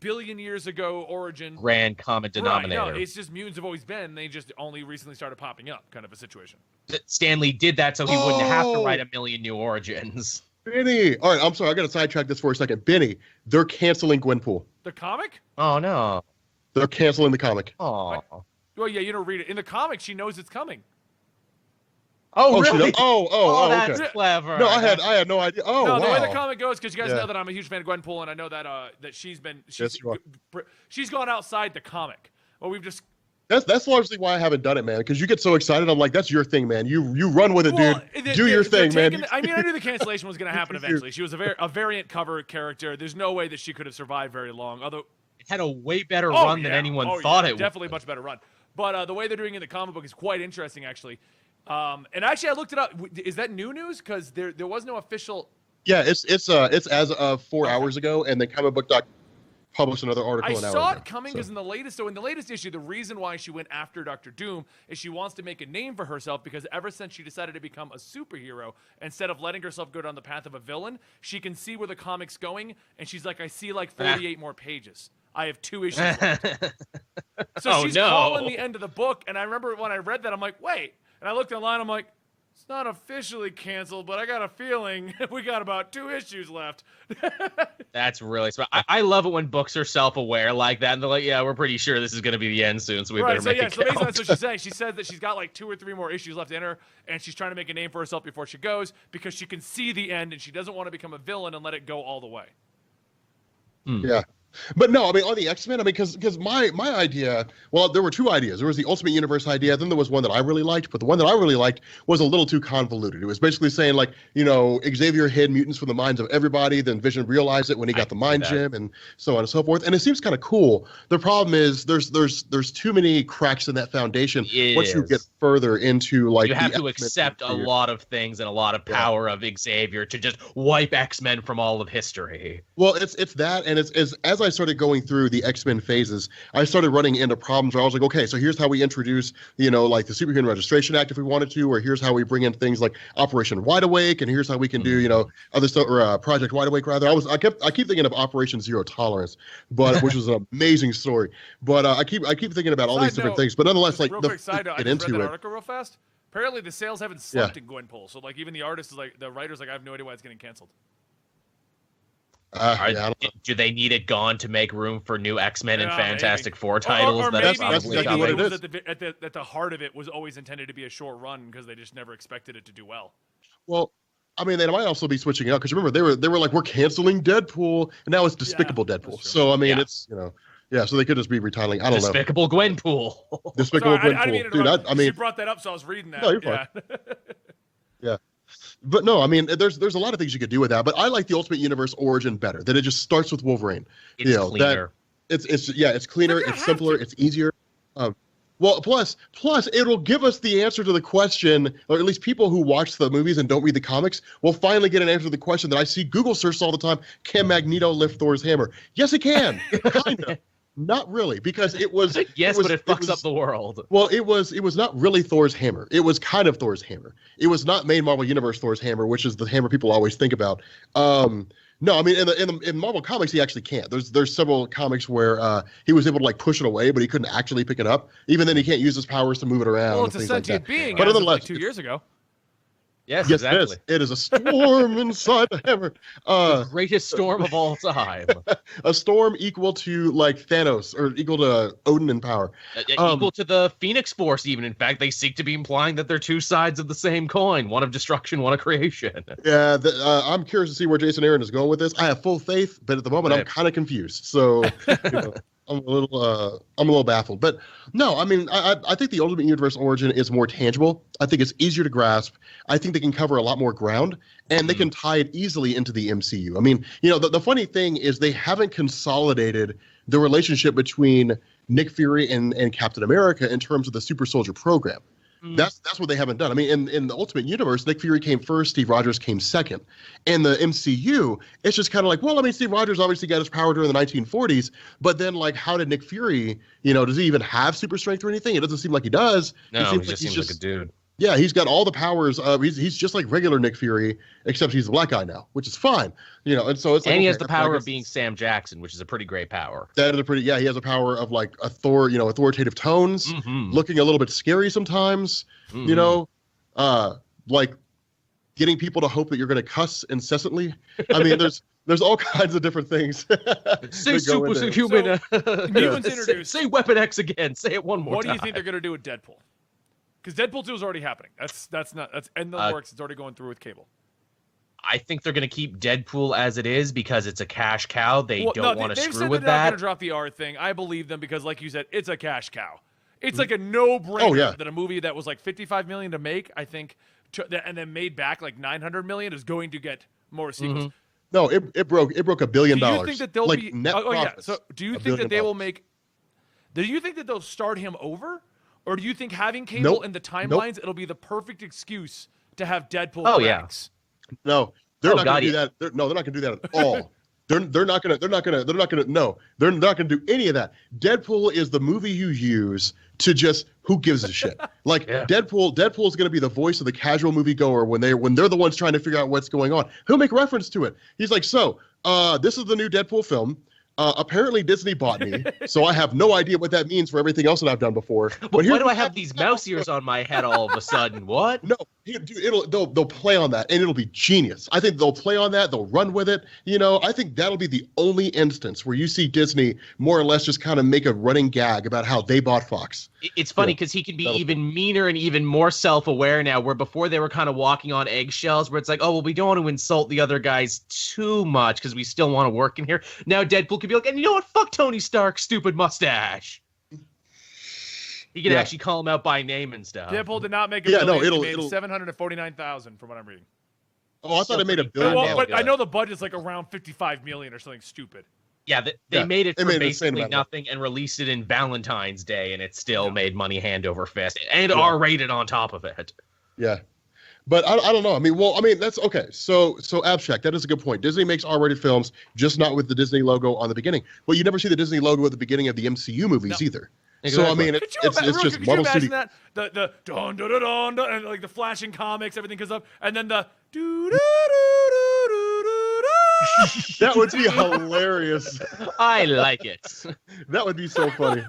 billion years ago origin. Grand common denominator. Right, no, it's just mutants have always been. They just only recently started popping up, kind of a situation. Stan Lee did that so he wouldn't have to write a million new origins. Benny! All right, I'm sorry. I got to sidetrack this for a second. Benny, they're canceling Gwenpool. The comic? Oh, no. They're canceling the comic. Oh. Well, yeah, you don't read it. In the comic, she knows it's coming. Oh, really? That's okay. Clever. No, I had no idea. Oh, no, wow. The way the comic goes, because you guys know that I'm a huge fan of Gwenpool, and I know that she's gone outside the comic. Well, we've just. That's largely why I haven't done it, man. Because you get so excited, I'm like, that's your thing, man. You run with it, dude. Do your thing, man. I knew the cancellation was going to happen eventually. She was a variant cover character. There's no way that she could have survived very long. Although it had a way better run than anyone thought it would. Definitely a much better run. But the way they're doing it in the comic book is quite interesting, actually. And actually, I looked it up. Is that new news? Because there was no official. Yeah, it's as of 4 hours ago, and then comicbook.com published another article. I saw it coming because in the latest issue, the reason why she went after Dr. Doom is she wants to make a name for herself because ever since she decided to become a superhero, instead of letting herself go down the path of a villain, she can see where the comic's going, and she's like, I see like 48 more pages. I have 2 issues left. So she's calling the end of the book, and I remember when I read that, I'm like, wait. And I looked online, I'm like, It's not officially canceled, but I got a feeling we got about 2 issues left. That's really smart. I love it when books are self-aware like that, and they're like, "Yeah, we're pretty sure this is going to be the end soon, so we better make it so basically count." that's what she's saying. She said that she's got like 2 or 3 more issues left in her, and she's trying to make a name for herself before she goes because she can see the end, and she doesn't want to become a villain and let it go all the way. Yeah. But no, I mean, on the X-Men, I mean, because my idea, well, there were 2 ideas. There was the Ultimate Universe idea, then there was one that I really liked, but the one that I really liked was a little too convoluted. It was basically saying, like, you know, Xavier hid mutants from the minds of everybody, then Vision realized it when he got the mind gem, and so on and so forth. And it seems kind of cool. The problem is there's too many cracks in that foundation. Once you get further into, like, you have to accept a lot of things and a lot of power of Xavier to just wipe X-Men from all of history. Well, it's that, and it's as I started going through the X-Men phases, I started running into problems where I was like, okay, so here's how we introduce, you know, like the Superhuman Registration Act if we wanted to, or here's how we bring in things like Operation Wide Awake, and here's how we can do, you know, other stuff, or Project Wide Awake rather. I keep thinking of Operation Zero Tolerance, but which was an amazing story. But I keep thinking about all these different things. But nonetheless, like, real quick side note, I just read that it. article real fast. Apparently, the sales haven't slumped in Gwenpool, so like even the artist is like, the writer's like, I have no idea why it's getting canceled. Do they need it gone to make room for new X-Men and Fantastic Four titles? Or That's maybe exactly what it is. At the heart of it was always intended to be a short run because they just never expected it to do well. Well, I mean, they might also be switching out because remember they were like, we're canceling Deadpool, and now it's Despicable Deadpool. So I mean, it's, you know. Yeah, so they could just be retitling. I don't know. Despicable Gwenpool. Despicable Gwenpool. Dude, I mean, you brought that up, so I was reading that. No, you're fine. Yeah. But no, I mean, there's a lot of things you could do with that. But I like the Ultimate Universe origin better. That it just starts with Wolverine. It's cleaner. It's cleaner. It's simpler. It's easier. Well, plus it'll give us the answer to the question, or at least people who watch the movies and don't read the comics will finally get an answer to the question that I see Google searched all the time: can Magneto lift Thor's hammer? Yes, it can. Kind of. Not really, because it was but it fucks up the world. Well, it was not really Thor's hammer. It was kind of Thor's hammer. It was not main Marvel Universe Thor's hammer, which is the hammer people always think about. No, I mean in Marvel Comics he actually can't. There's several comics where he was able to like push it away, but he couldn't actually pick it up. Even then, he can't use his powers to move it around. Well, it's a sentient being. But like 2 years ago. Yes, exactly. It is a storm inside the hammer. The greatest storm of all time. A storm equal to like Thanos, or equal to Odin in power. Equal to the Phoenix Force, even. In fact, they seek to be implying that they're 2 sides of the same coin: one of destruction, one of creation. Yeah, I'm curious to see where Jason Aaron is going with this. I have full faith, but at the moment I'm kind of confused. So, you know, I'm a little baffled. But no, I mean, I think the Ultimate Universe origin is more tangible. I think it's easier to grasp. I think they can cover a lot more ground, and they can tie it easily into the MCU. I mean, you know, the funny thing is they haven't consolidated the relationship between Nick Fury and Captain America in terms of the Super Soldier program. That's what they haven't done. I mean, in the Ultimate Universe, Nick Fury came first, Steve Rogers came second. In the MCU, it's just kind of like, well, I mean, Steve Rogers obviously got his power during the 1940s, but then, like, how did Nick Fury, you know, does he even have super strength or anything? It doesn't seem like he does. No, he just seems like a dude. Yeah, he's got all the powers. He's just like regular Nick Fury, except he's a black guy now, which is fine. You know, and so it's like, and he has the power of being Sam Jackson, which is a pretty great power. That is he has a power of like authoritative tones, looking a little bit scary sometimes. You know, like getting people to hope that you're going to cuss incessantly. I mean, there's all kinds of different things. Say superhuman. Mutants introduced. Say Weapon X again. Say it one more time. What do you think they're going to do with Deadpool? Because Deadpool 2 is already happening. That's in the works. It's already going through with cable. I think they're going to keep Deadpool as it is because it's a cash cow. They don't want to screw with that. They're not going to drop the R thing. I believe them because, like you said, it's a cash cow. It's like a no-brainer that a movie that was like $55 million to make, I think, and then made back like $900 million is going to get more sequels. No, it broke $1 billion. Do you think that they'll be net profits? So do you think that they will make? Do you think that they'll start him over? Or do you think having cable in the timelines, it'll be the perfect excuse to have Deadpool ranks? No, they're not going to do that. They're not going to do that at all. They're not going to do any of that. Deadpool is the movie you use to just, who gives a shit? Like Deadpool is going to be the voice of the casual moviegoer when they're the ones trying to figure out what's going on. He'll make reference to it. He's like, so this is the new Deadpool film. Apparently Disney bought me, so I have no idea what that means for everything else that I've done before. But why do I have these mouse ears on my head all of a sudden? What? No, they'll play on that, and it'll be genius. I think they'll play on that. They'll run with it. I think that'll be the only instance where you see Disney more or less just kind of make a running gag about how they bought Fox. It's funny because he can be even meaner and even more self-aware now, where before they were kind of walking on eggshells, where it's like, oh, well, we don't want to insult the other guys too much because we still want to work in here. Now Deadpool could be like, and you know what? Fuck Tony Stark, stupid mustache. He can actually call him out by name and stuff. Deadpool did not make a billion. It made 749,000 from what I'm reading. Oh, I thought it made $1 billion. Well, but I know the budget's like around 55 million or something stupid. Yeah, they made it for basically nothing and released it in Valentine's Day, and it still made money hand over fist and R-rated on top of it. Yeah. But I don't know. That's okay. So Abstract, that is a good point. Disney makes R-rated films, just not with the Disney logo on the beginning. But you never see the Disney logo at the beginning of the MCU movies either. Exactly. So it's just Marvel Studios. That the dun dun dun dun dun, and like the flashing comics, everything goes up, and then the doo doo doo doo doo doo. That would be hilarious. I like it. That would be so funny.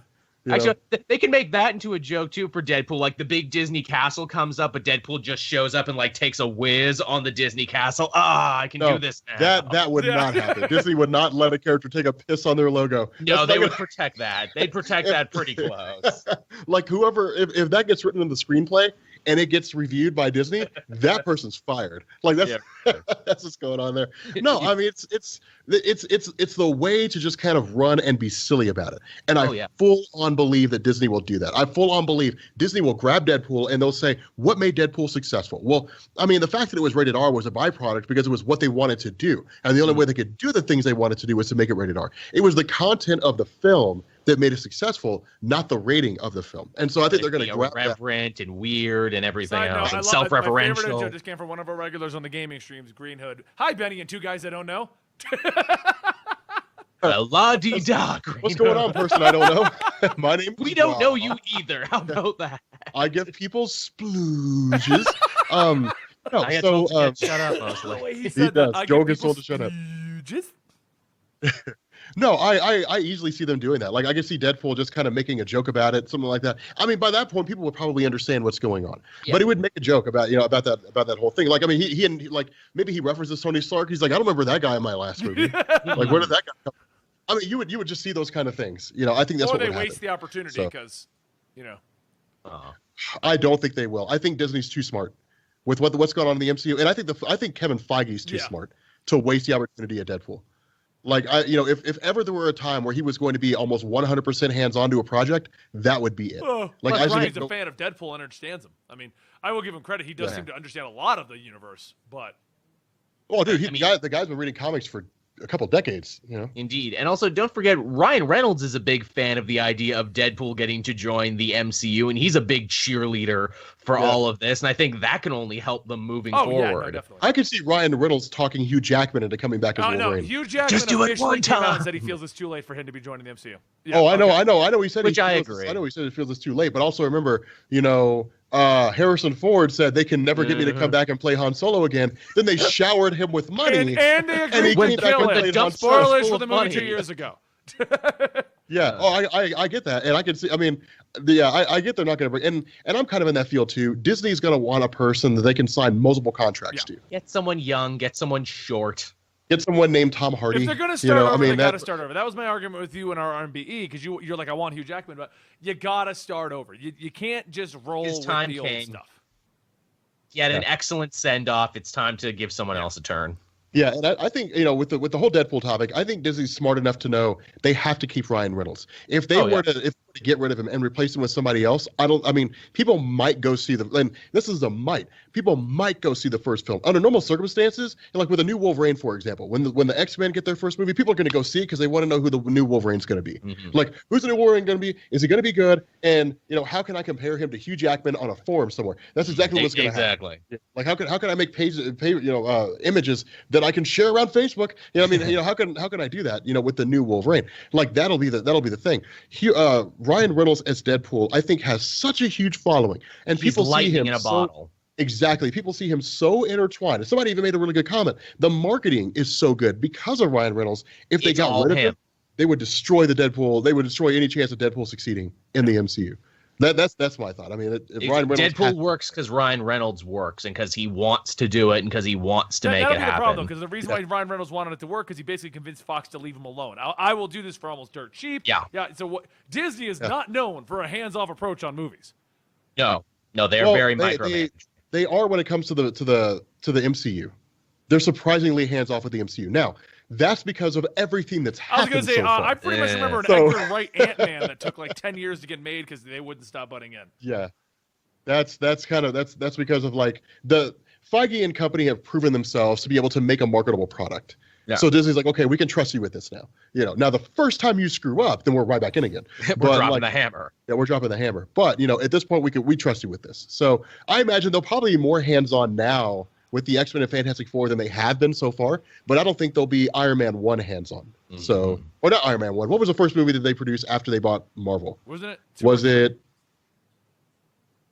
Actually, they can make that into a joke too for Deadpool. Like the big Disney castle comes up, but Deadpool just shows up and like takes a whiz on the Disney castle. I can do this now. That would not happen. Disney would not let a character take a piss on their logo. No, they would protect that. They'd protect that pretty close. Like whoever, if that gets written in the screenplay and it gets reviewed by Disney, that person's fired. Like that's that's what's going on there. No, I mean it's the way to just kind of run and be silly about it. And I full on believe that Disney will do that. I full on believe Disney will grab Deadpool and they'll say, what made Deadpool successful? Well, I mean, the fact that it was rated R was a byproduct because it was what they wanted to do. And the only way they could do the things they wanted to do was to make it rated R. It was the content of the film that made it successful, not the rating of the film. And so I think they're going to grab reverent and weird and everything else, and self-referential. My favorite self-referential. just came from one of our regulars on the gaming streams, Green Hood. Hi, Benny, and two guys I don't know. La-di-da, What's going on, person I don't know? My name. We don't know you either. How about that? I give people splooges. No, I so shut up mostly. He said does. that. Joe gets told to shut up. Just No, I easily see them doing that. Like I can see Deadpool just kind of making a joke about it, something like that. I mean, by that point, people would probably understand what's going on. Yeah. But he would make a joke about about that whole thing. Like I mean, he like maybe he references Tony Stark. He's like, I don't remember that guy in my last movie. Like where did that guy come from? I mean, you would just see those kind of things. I think that's what would happen. Or they waste the opportunity because, I don't think they will. I think Disney's too smart with what's going on in the MCU, and I think Kevin Feige's too smart to waste the opportunity at Deadpool. Like if ever there were a time where he was going to be almost 100% hands-on to a project, that would be it. Ryan's a fan of Deadpool and understands him. I mean, I will give him credit; he does seem to understand a lot of the universe. But dude, the guy's been reading comics for a couple decades, Indeed. And also don't forget Ryan Reynolds is a big fan of the idea of Deadpool getting to join the MCU, and he's a big cheerleader for all of this, and I think that can only help them moving forward. No, I could see Ryan Reynolds talking Hugh Jackman into coming back as Wolverine. No, Hugh Jackman just do it one came out time. and said he feels it's too late for him to be joining the MCU. Yeah, I know. He said I agree. I know he said it feels it's too late, but also remember, Harrison Ford said they can never get me to come back and play Han Solo again. Then they showered him with money, and they agreed to kill him. Spoilers for the movie 2 years ago. Yeah. I get that, and I can see. I mean, I get they're not going to bring, and I'm kind of in that field too. Disney's going to want a person that they can sign multiple contracts to. Get someone young, get someone short. Get someone named Tom Hardy. If they're going to start over, they got to start over. That was my argument with you in our RBE, because you're like, I want Hugh Jackman, but you got to start over. You can't just roll with the old stuff. Get an excellent send-off. It's time to give someone else a turn. Yeah, and I think with the whole Deadpool topic, I think Disney's smart enough to know they have to keep Ryan Reynolds. If they were to get rid of him and replace him with somebody else, people might go see and this is a might. People might go see the first film under normal circumstances, and like with a new Wolverine, for example, when the X-Men get their first movie, people are going to go see it because they want to know who the new Wolverine's going to be. Mm-hmm. Like, who's the new Wolverine going to be? Is he going to be good? And how can I compare him to Hugh Jackman on a forum somewhere? That's exactly what's going to happen. Exactly. Like, how can I make images that I can share around Facebook? How can I do that? With the new Wolverine, like that'll be the thing. Ryan Reynolds as Deadpool, I think, has such a huge following, and people see him in a bottle. Exactly, people see him so intertwined. And somebody even made a really good comment. The marketing is so good because of Ryan Reynolds. If they got rid of him, they would destroy the Deadpool. They would destroy any chance of Deadpool succeeding in the MCU. That's my thought. I mean, Ryan Reynolds Deadpool works because Ryan Reynolds works and because he wants to do it and because he wants to make it happen. That'll be the problem, because the reason why Ryan Reynolds wanted it to work is he basically convinced Fox to leave him alone. I will do this for almost dirt cheap. Yeah. So Disney is not known for a hands-off approach on movies. No, they're very micromanaged. They are when it comes to the MCU. They're surprisingly hands-off with the MCU. Now, that's because of everything that's happened. I was going to say, so far. I pretty much remember an Edgar Wright Ant-Man that took like 10 years to get made because they wouldn't stop butting in. Yeah, that's because of like the Feige and company have proven themselves to be able to make a marketable product. Yeah. So Disney's like, okay, we can trust you with this now. Now the first time you screw up, then we're right back in again. We're dropping the hammer. Yeah, we're dropping the hammer. But at this point, we trust you with this. So I imagine they'll probably be more hands-on now with the X-Men and Fantastic Four than they have been so far. But I don't think they'll be Iron Man 1 hands-on. Mm-hmm. So, or not Iron Man 1. What was the first movie that they produced after they bought Marvel? Wasn't it? Was it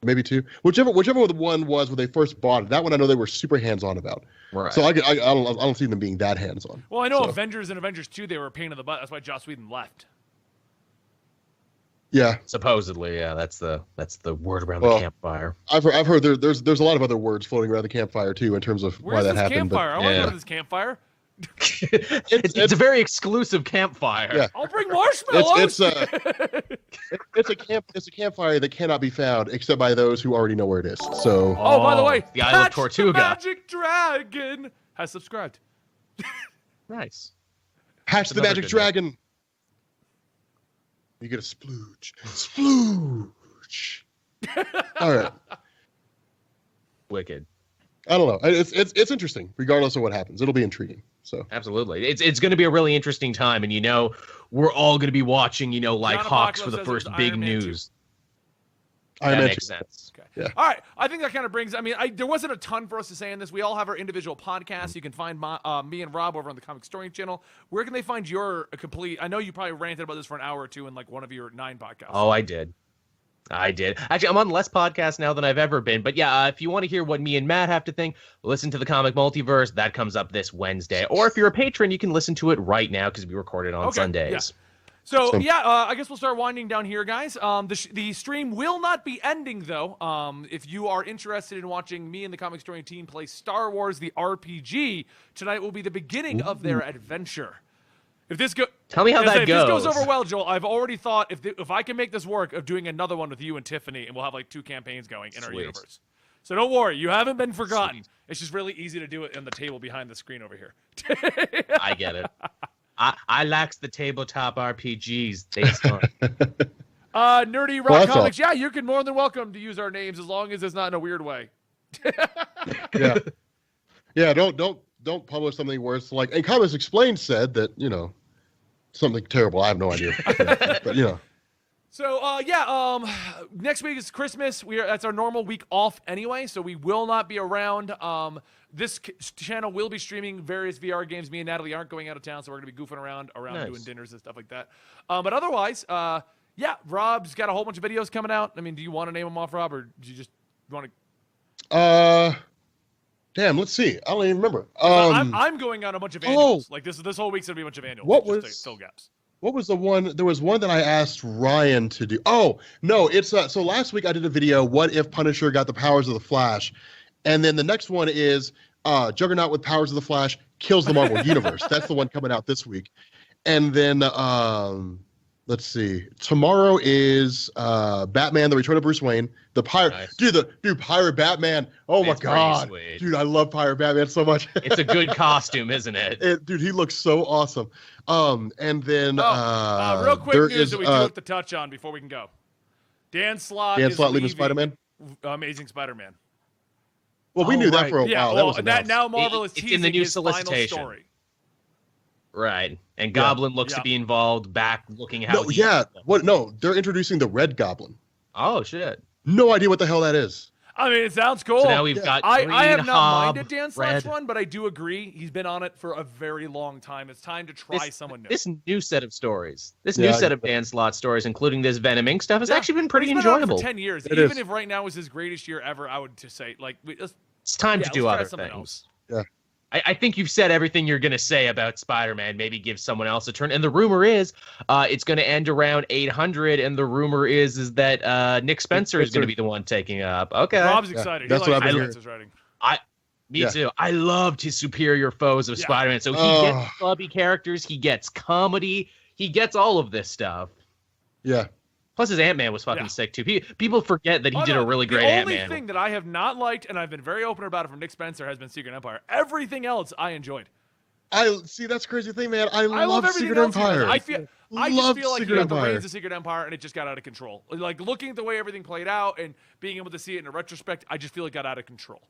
maybe 2? Whichever one was when they first bought it. That one I know they were super hands-on about. Right. So I don't see them being that hands-on. Well, I know Avengers and Avengers 2, they were a pain in the butt. That's why Joss Whedon left. Yeah. Supposedly, yeah. That's the word around the campfire. I've heard there's a lot of other words floating around the campfire too in terms of why that happened. Campfire? I want to go to this campfire. It's a very exclusive campfire. Yeah. I'll bring marshmallows. It's a campfire that cannot be found except by those who already know where it is. So. Oh, by the way, the Isle of Tortuga. The Magic Dragon has subscribed. Nice. Hatch the Magic Dragon. You get a splooge. Splooge. All right. Wicked. I don't know. It's interesting. Regardless of what happens, it'll be intriguing. So absolutely, it's going to be a really interesting time, and we're all going to be watching, like hawks for the first big news. That makes sense. Okay. Yeah. All right. I think that kind of brings. I mean, there wasn't a ton for us to say in this. We all have our individual podcasts. You can find me and Rob over on the Comic Story channel. Where can they find your complete? I know you probably ranted about this for an hour or two in like one of your 9 podcasts. Oh, I did. Actually, I'm on less podcasts now than I've ever been. But yeah, if you want to hear what me and Matt have to think, listen to the Comic Multiverse. That comes up this Wednesday. Or if you're a patron, you can listen to it right now because we record it on Sundays. Yeah. So I guess we'll start winding down here, guys. The stream will not be ending, though. If you are interested in watching me and the Comic Story team play Star Wars the RPG, tonight will be the beginning of their adventure. Tell me how that goes. If this goes over well, Joel, I've already thought if I can make this work of doing another one with you and Tiffany, and we'll have like 2 campaigns going in our universe. So don't worry, you haven't been forgotten. Sweet. It's just really easy to do it on the table behind the screen over here. I get it. I likes the tabletop RPGs. They fun. Nerdy Rock Comics. Yeah, you can more than welcome to use our names as long as it's not in a weird way. Yeah. Don't publish something where it's like. And Comics Explained said that something terrible. I have no idea, but So next week is Christmas. That's our normal week off anyway, so we will not be around. This channel will be streaming various VR games. Me and Natalie aren't going out of town, so we're going to be goofing around doing dinners and stuff like that. But otherwise, Rob's got a whole bunch of videos coming out. I mean, do you want to name them off, Rob, or do you just want to? Damn, let's see. I don't even remember. I'm going on a bunch of annuals. Like this whole week's going to be a bunch of annuals. What was fill gaps? What was the one? There was one that I asked Ryan to do. Oh, no, it's so last week I did a video, what if Punisher got the powers of the Flash? And then the next one is Juggernaut with powers of the Flash kills the Marvel Universe. That's the one coming out this week. And then let's see. Tomorrow is Batman: The Return of Bruce Wayne. The pirate, nice. Pirate Batman. Oh my God, dude, I love Pirate Batman so much. It's a good costume, isn't it? Dude, he looks so awesome. And then real quick news that we do have to touch on before we can go. Dan Slott leaving Spider-Man. Amazing Spider-Man. Well, we knew that for a while. Well, now Marvel is teasing in the new his solicitation. Final story. Right, and Goblin looks to be involved. Back looking how. No, they're introducing the Red Goblin. Oh shit! No idea what the hell that is. I mean, it sounds cool. So now we've got Green, I have not Hob, minded Dan Slott's run, but I do agree he's been on it for a very long time. It's time to try someone new. This new set of stories, new set of Dan Slott stories, including this Venom Inc. stuff, has actually been pretty enjoyable. On for 10 years, even if right now was his greatest year ever, I would just say it's time to do other things. Yeah. I think you've said everything you're going to say about Spider-Man. Maybe give someone else a turn. And the rumor is it's going to end around 800. And the rumor is that Nick Spencer is going to be the one taking up. Okay. Rob's excited. That's he what likes I've been Spencer's writing. Me too. I loved his Superior Foes of Spider-Man. So he gets clubby characters. He gets comedy. He gets all of this stuff. Yeah. Plus, his Ant-Man was fucking sick, too. People forget that he did a really great Ant-Man. The only thing that I have not liked, and I've been very open about it from Nick Spencer, has been Secret Empire. Everything else I enjoyed. I see. That's the crazy thing, man. I love everything Secret else. Empire. I just feel like he had the Empire. reins of Secret Empire, and it just got out of control. Like, looking at the way everything played out and being able to see it in a retrospect, I just feel it got out of control.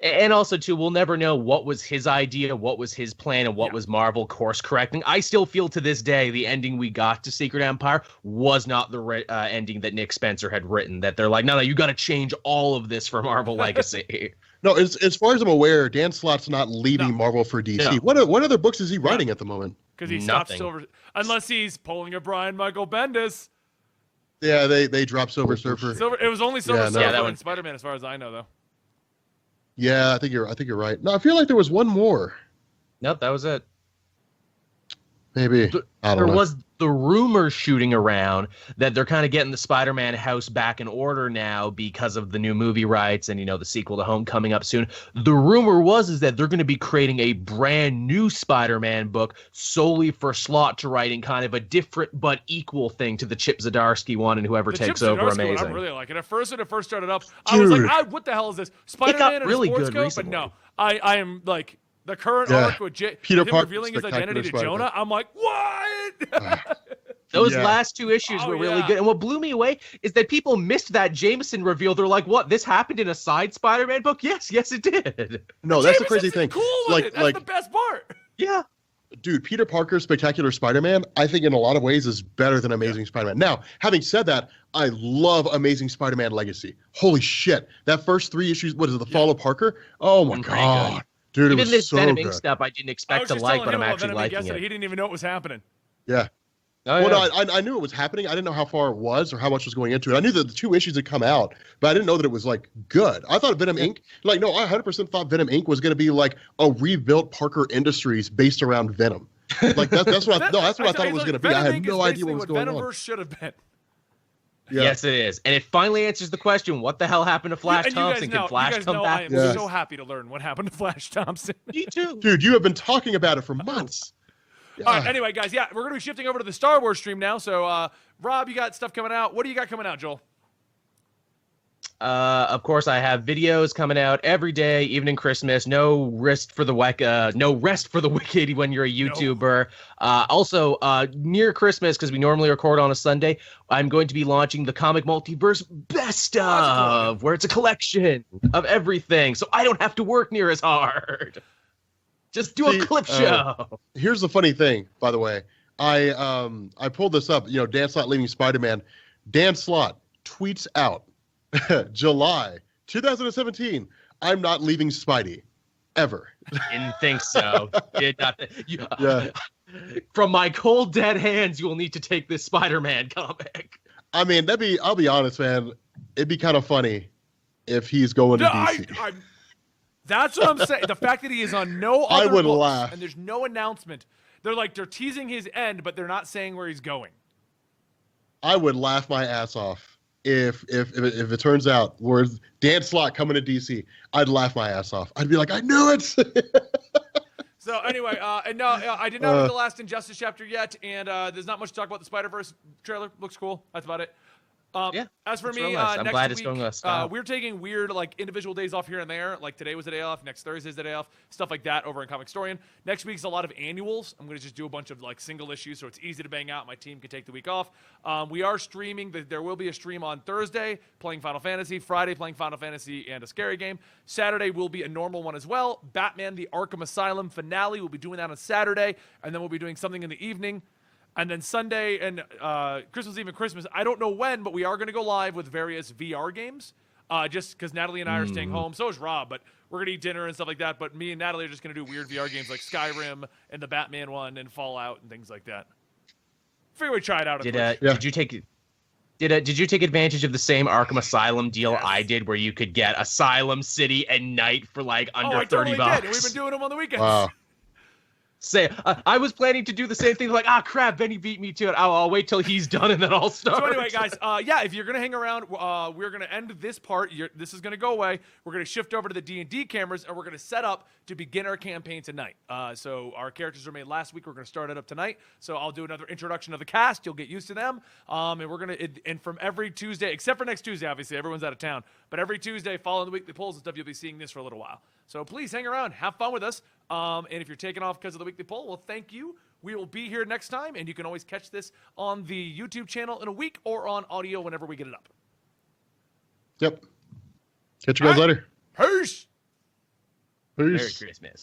And also, too, we'll never know what was his idea, what was his plan, and what was Marvel course correcting. I still feel to this day the ending we got to Secret Empire was not the ending that Nick Spencer had written. That they're like, no, you got to change all of this for Marvel Legacy. No, as far as I'm aware, Dan Slott's not leaving Marvel for DC. No. What other books is he writing at the moment? Because he stopped Silver, unless he's pulling a Brian Michael Bendis. Yeah, they dropped Silver Surfer. It was only Silver Surfer that and Spider-Man, as far as I know, though. Yeah, I think you're right. No, I feel like there was one more. Nope, that was it. Maybe. There was the rumor shooting around that they're kind of getting the Spider-Man house back in order now because of the new movie rights and, the sequel to Home coming up soon. The rumor is that they're going to be creating a brand new Spider-Man book solely for Slott to write in kind of a different but equal thing to the Chip Zdarsky one and whoever takes over. Amazing. I'm really liking it. At first, when it first started up, I was like, what the hell is this? Spider-Man and really a sports good coat? recently. But no, I am like... The current arc with Peter him Parker revealing his identity to Jonah, I'm like, what? Those last two issues were really good. And what blew me away is that people missed that Jameson reveal. They're like, what? This happened in a side Spider-Man book? Yes, it did. No, that's the crazy thing. Cool that's the best part. Yeah. Dude, Peter Parker's Spectacular Spider-Man, I think in a lot of ways is better than Amazing Spider-Man. Now, having said that, I love Amazing Spider-Man Legacy. Holy shit. That first 3 issues, what is it, The Fall of Parker? Oh my God. Dude, even it was this so Venom good. Inc. stuff I didn't expect to like, but I'm actually liking it. He didn't even know it was happening. Yeah. Oh, well, no, I knew it was happening. I didn't know how far it was or how much was going into it. I knew that the 2 issues had come out, but I didn't know that it was like good. I thought Venom Inc. I 100% thought Venom Inc. was going to be like a rebuilt Parker Industries based around Venom. Like that's what I thought it was going to be. I had no idea what was going on. Venomverse should have been. Yeah. Yes, it is. And it finally answers the question, what the hell happened to Flash Thompson? Can Flash come back? I am so happy to learn what happened to Flash Thompson. Me too. Dude, you have been talking about it for months. Yeah. All right, anyway, guys, we're going to be shifting over to the Star Wars stream now. So, Rob, you got stuff coming out. What do you got coming out, Joel? Of course, I have videos coming out every day, even in Christmas. No rest for the wicked when you're a YouTuber. No. Also, near Christmas, because we normally record on a Sunday, I'm going to be launching the Comic Multiverse Best of, where it's a collection of everything, so I don't have to work near as hard. Just do a clip show. Here's the funny thing, by the way. I pulled this up. Dan Slott leaving Spider-Man. Dan Slott tweets out, July 2017, I'm not leaving Spidey. Ever. Didn't think so. Did not. From my cold, dead hands, you will need to take this Spider-Man comic. I mean, I'll be honest, man. It'd be kind of funny if he's going to DC. That's what I'm saying. The fact that he is on no other I would books, laugh. and there's no announcement. They're teasing his end, but they're not saying where he's going. I would laugh my ass off if it turns out where Dan Slott coming to DC. I'd laugh my ass off. I'd be like, I knew it. So anyway, I did not read the last Injustice chapter yet, and there's not much to talk about. The Spider-Verse trailer looks cool. That's about it. As for me, I'm next glad week, it's going to stop. we're taking weird individual days off here and there. Like today was a day off, next Thursday's a day off, stuff like that over in Comic Historian. Next week's a lot of annuals. I'm going to just do a bunch of single issues, so it's easy to bang out. My team can take the week off. We are streaming. There will be a stream on Thursday playing Final Fantasy, Friday playing Final Fantasy and a scary game. Saturday will be a normal one as well. Batman: The Arkham Asylum finale. We'll be doing that on Saturday, and then we'll be doing something in the evening. And then Sunday and Christmas Eve and Christmas, I don't know when, but we are going to go live with various VR games just because Natalie and I are staying home. So is Rob, but we're going to eat dinner and stuff like that. But me and Natalie are just going to do weird VR games like Skyrim and the Batman one and Fallout and things like that. Figure we'd try it out. Did you take Did you take advantage of the same Arkham Asylum deal I did, where you could get Asylum City and Night for like under I totally $30? did. And we've been doing them on the weekends. Wow. Say, I was planning to do the same thing. Like, crap, Benny beat me to it. I'll wait till he's done and then I'll start. So anyway, guys, yeah, if you're gonna hang around, we're gonna end this part. This is gonna go away. We're gonna shift over to the D&D cameras, and we're gonna set up to begin our campaign tonight. So our characters were made last week. We're gonna start it up tonight. So I'll do another introduction of the cast. You'll get used to them. And we're gonna and from every Tuesday, except for next Tuesday, obviously everyone's out of town. But every Tuesday, following the weekly polls and stuff, you'll be seeing this for a little while. So please hang around, have fun with us. And if you're taking off because of the weekly poll, well, thank you. We will be here next time, and you can always catch this on the YouTube channel in a week or on audio whenever we get it up. Yep. Catch you guys later. Peace. Peace. Merry Christmas.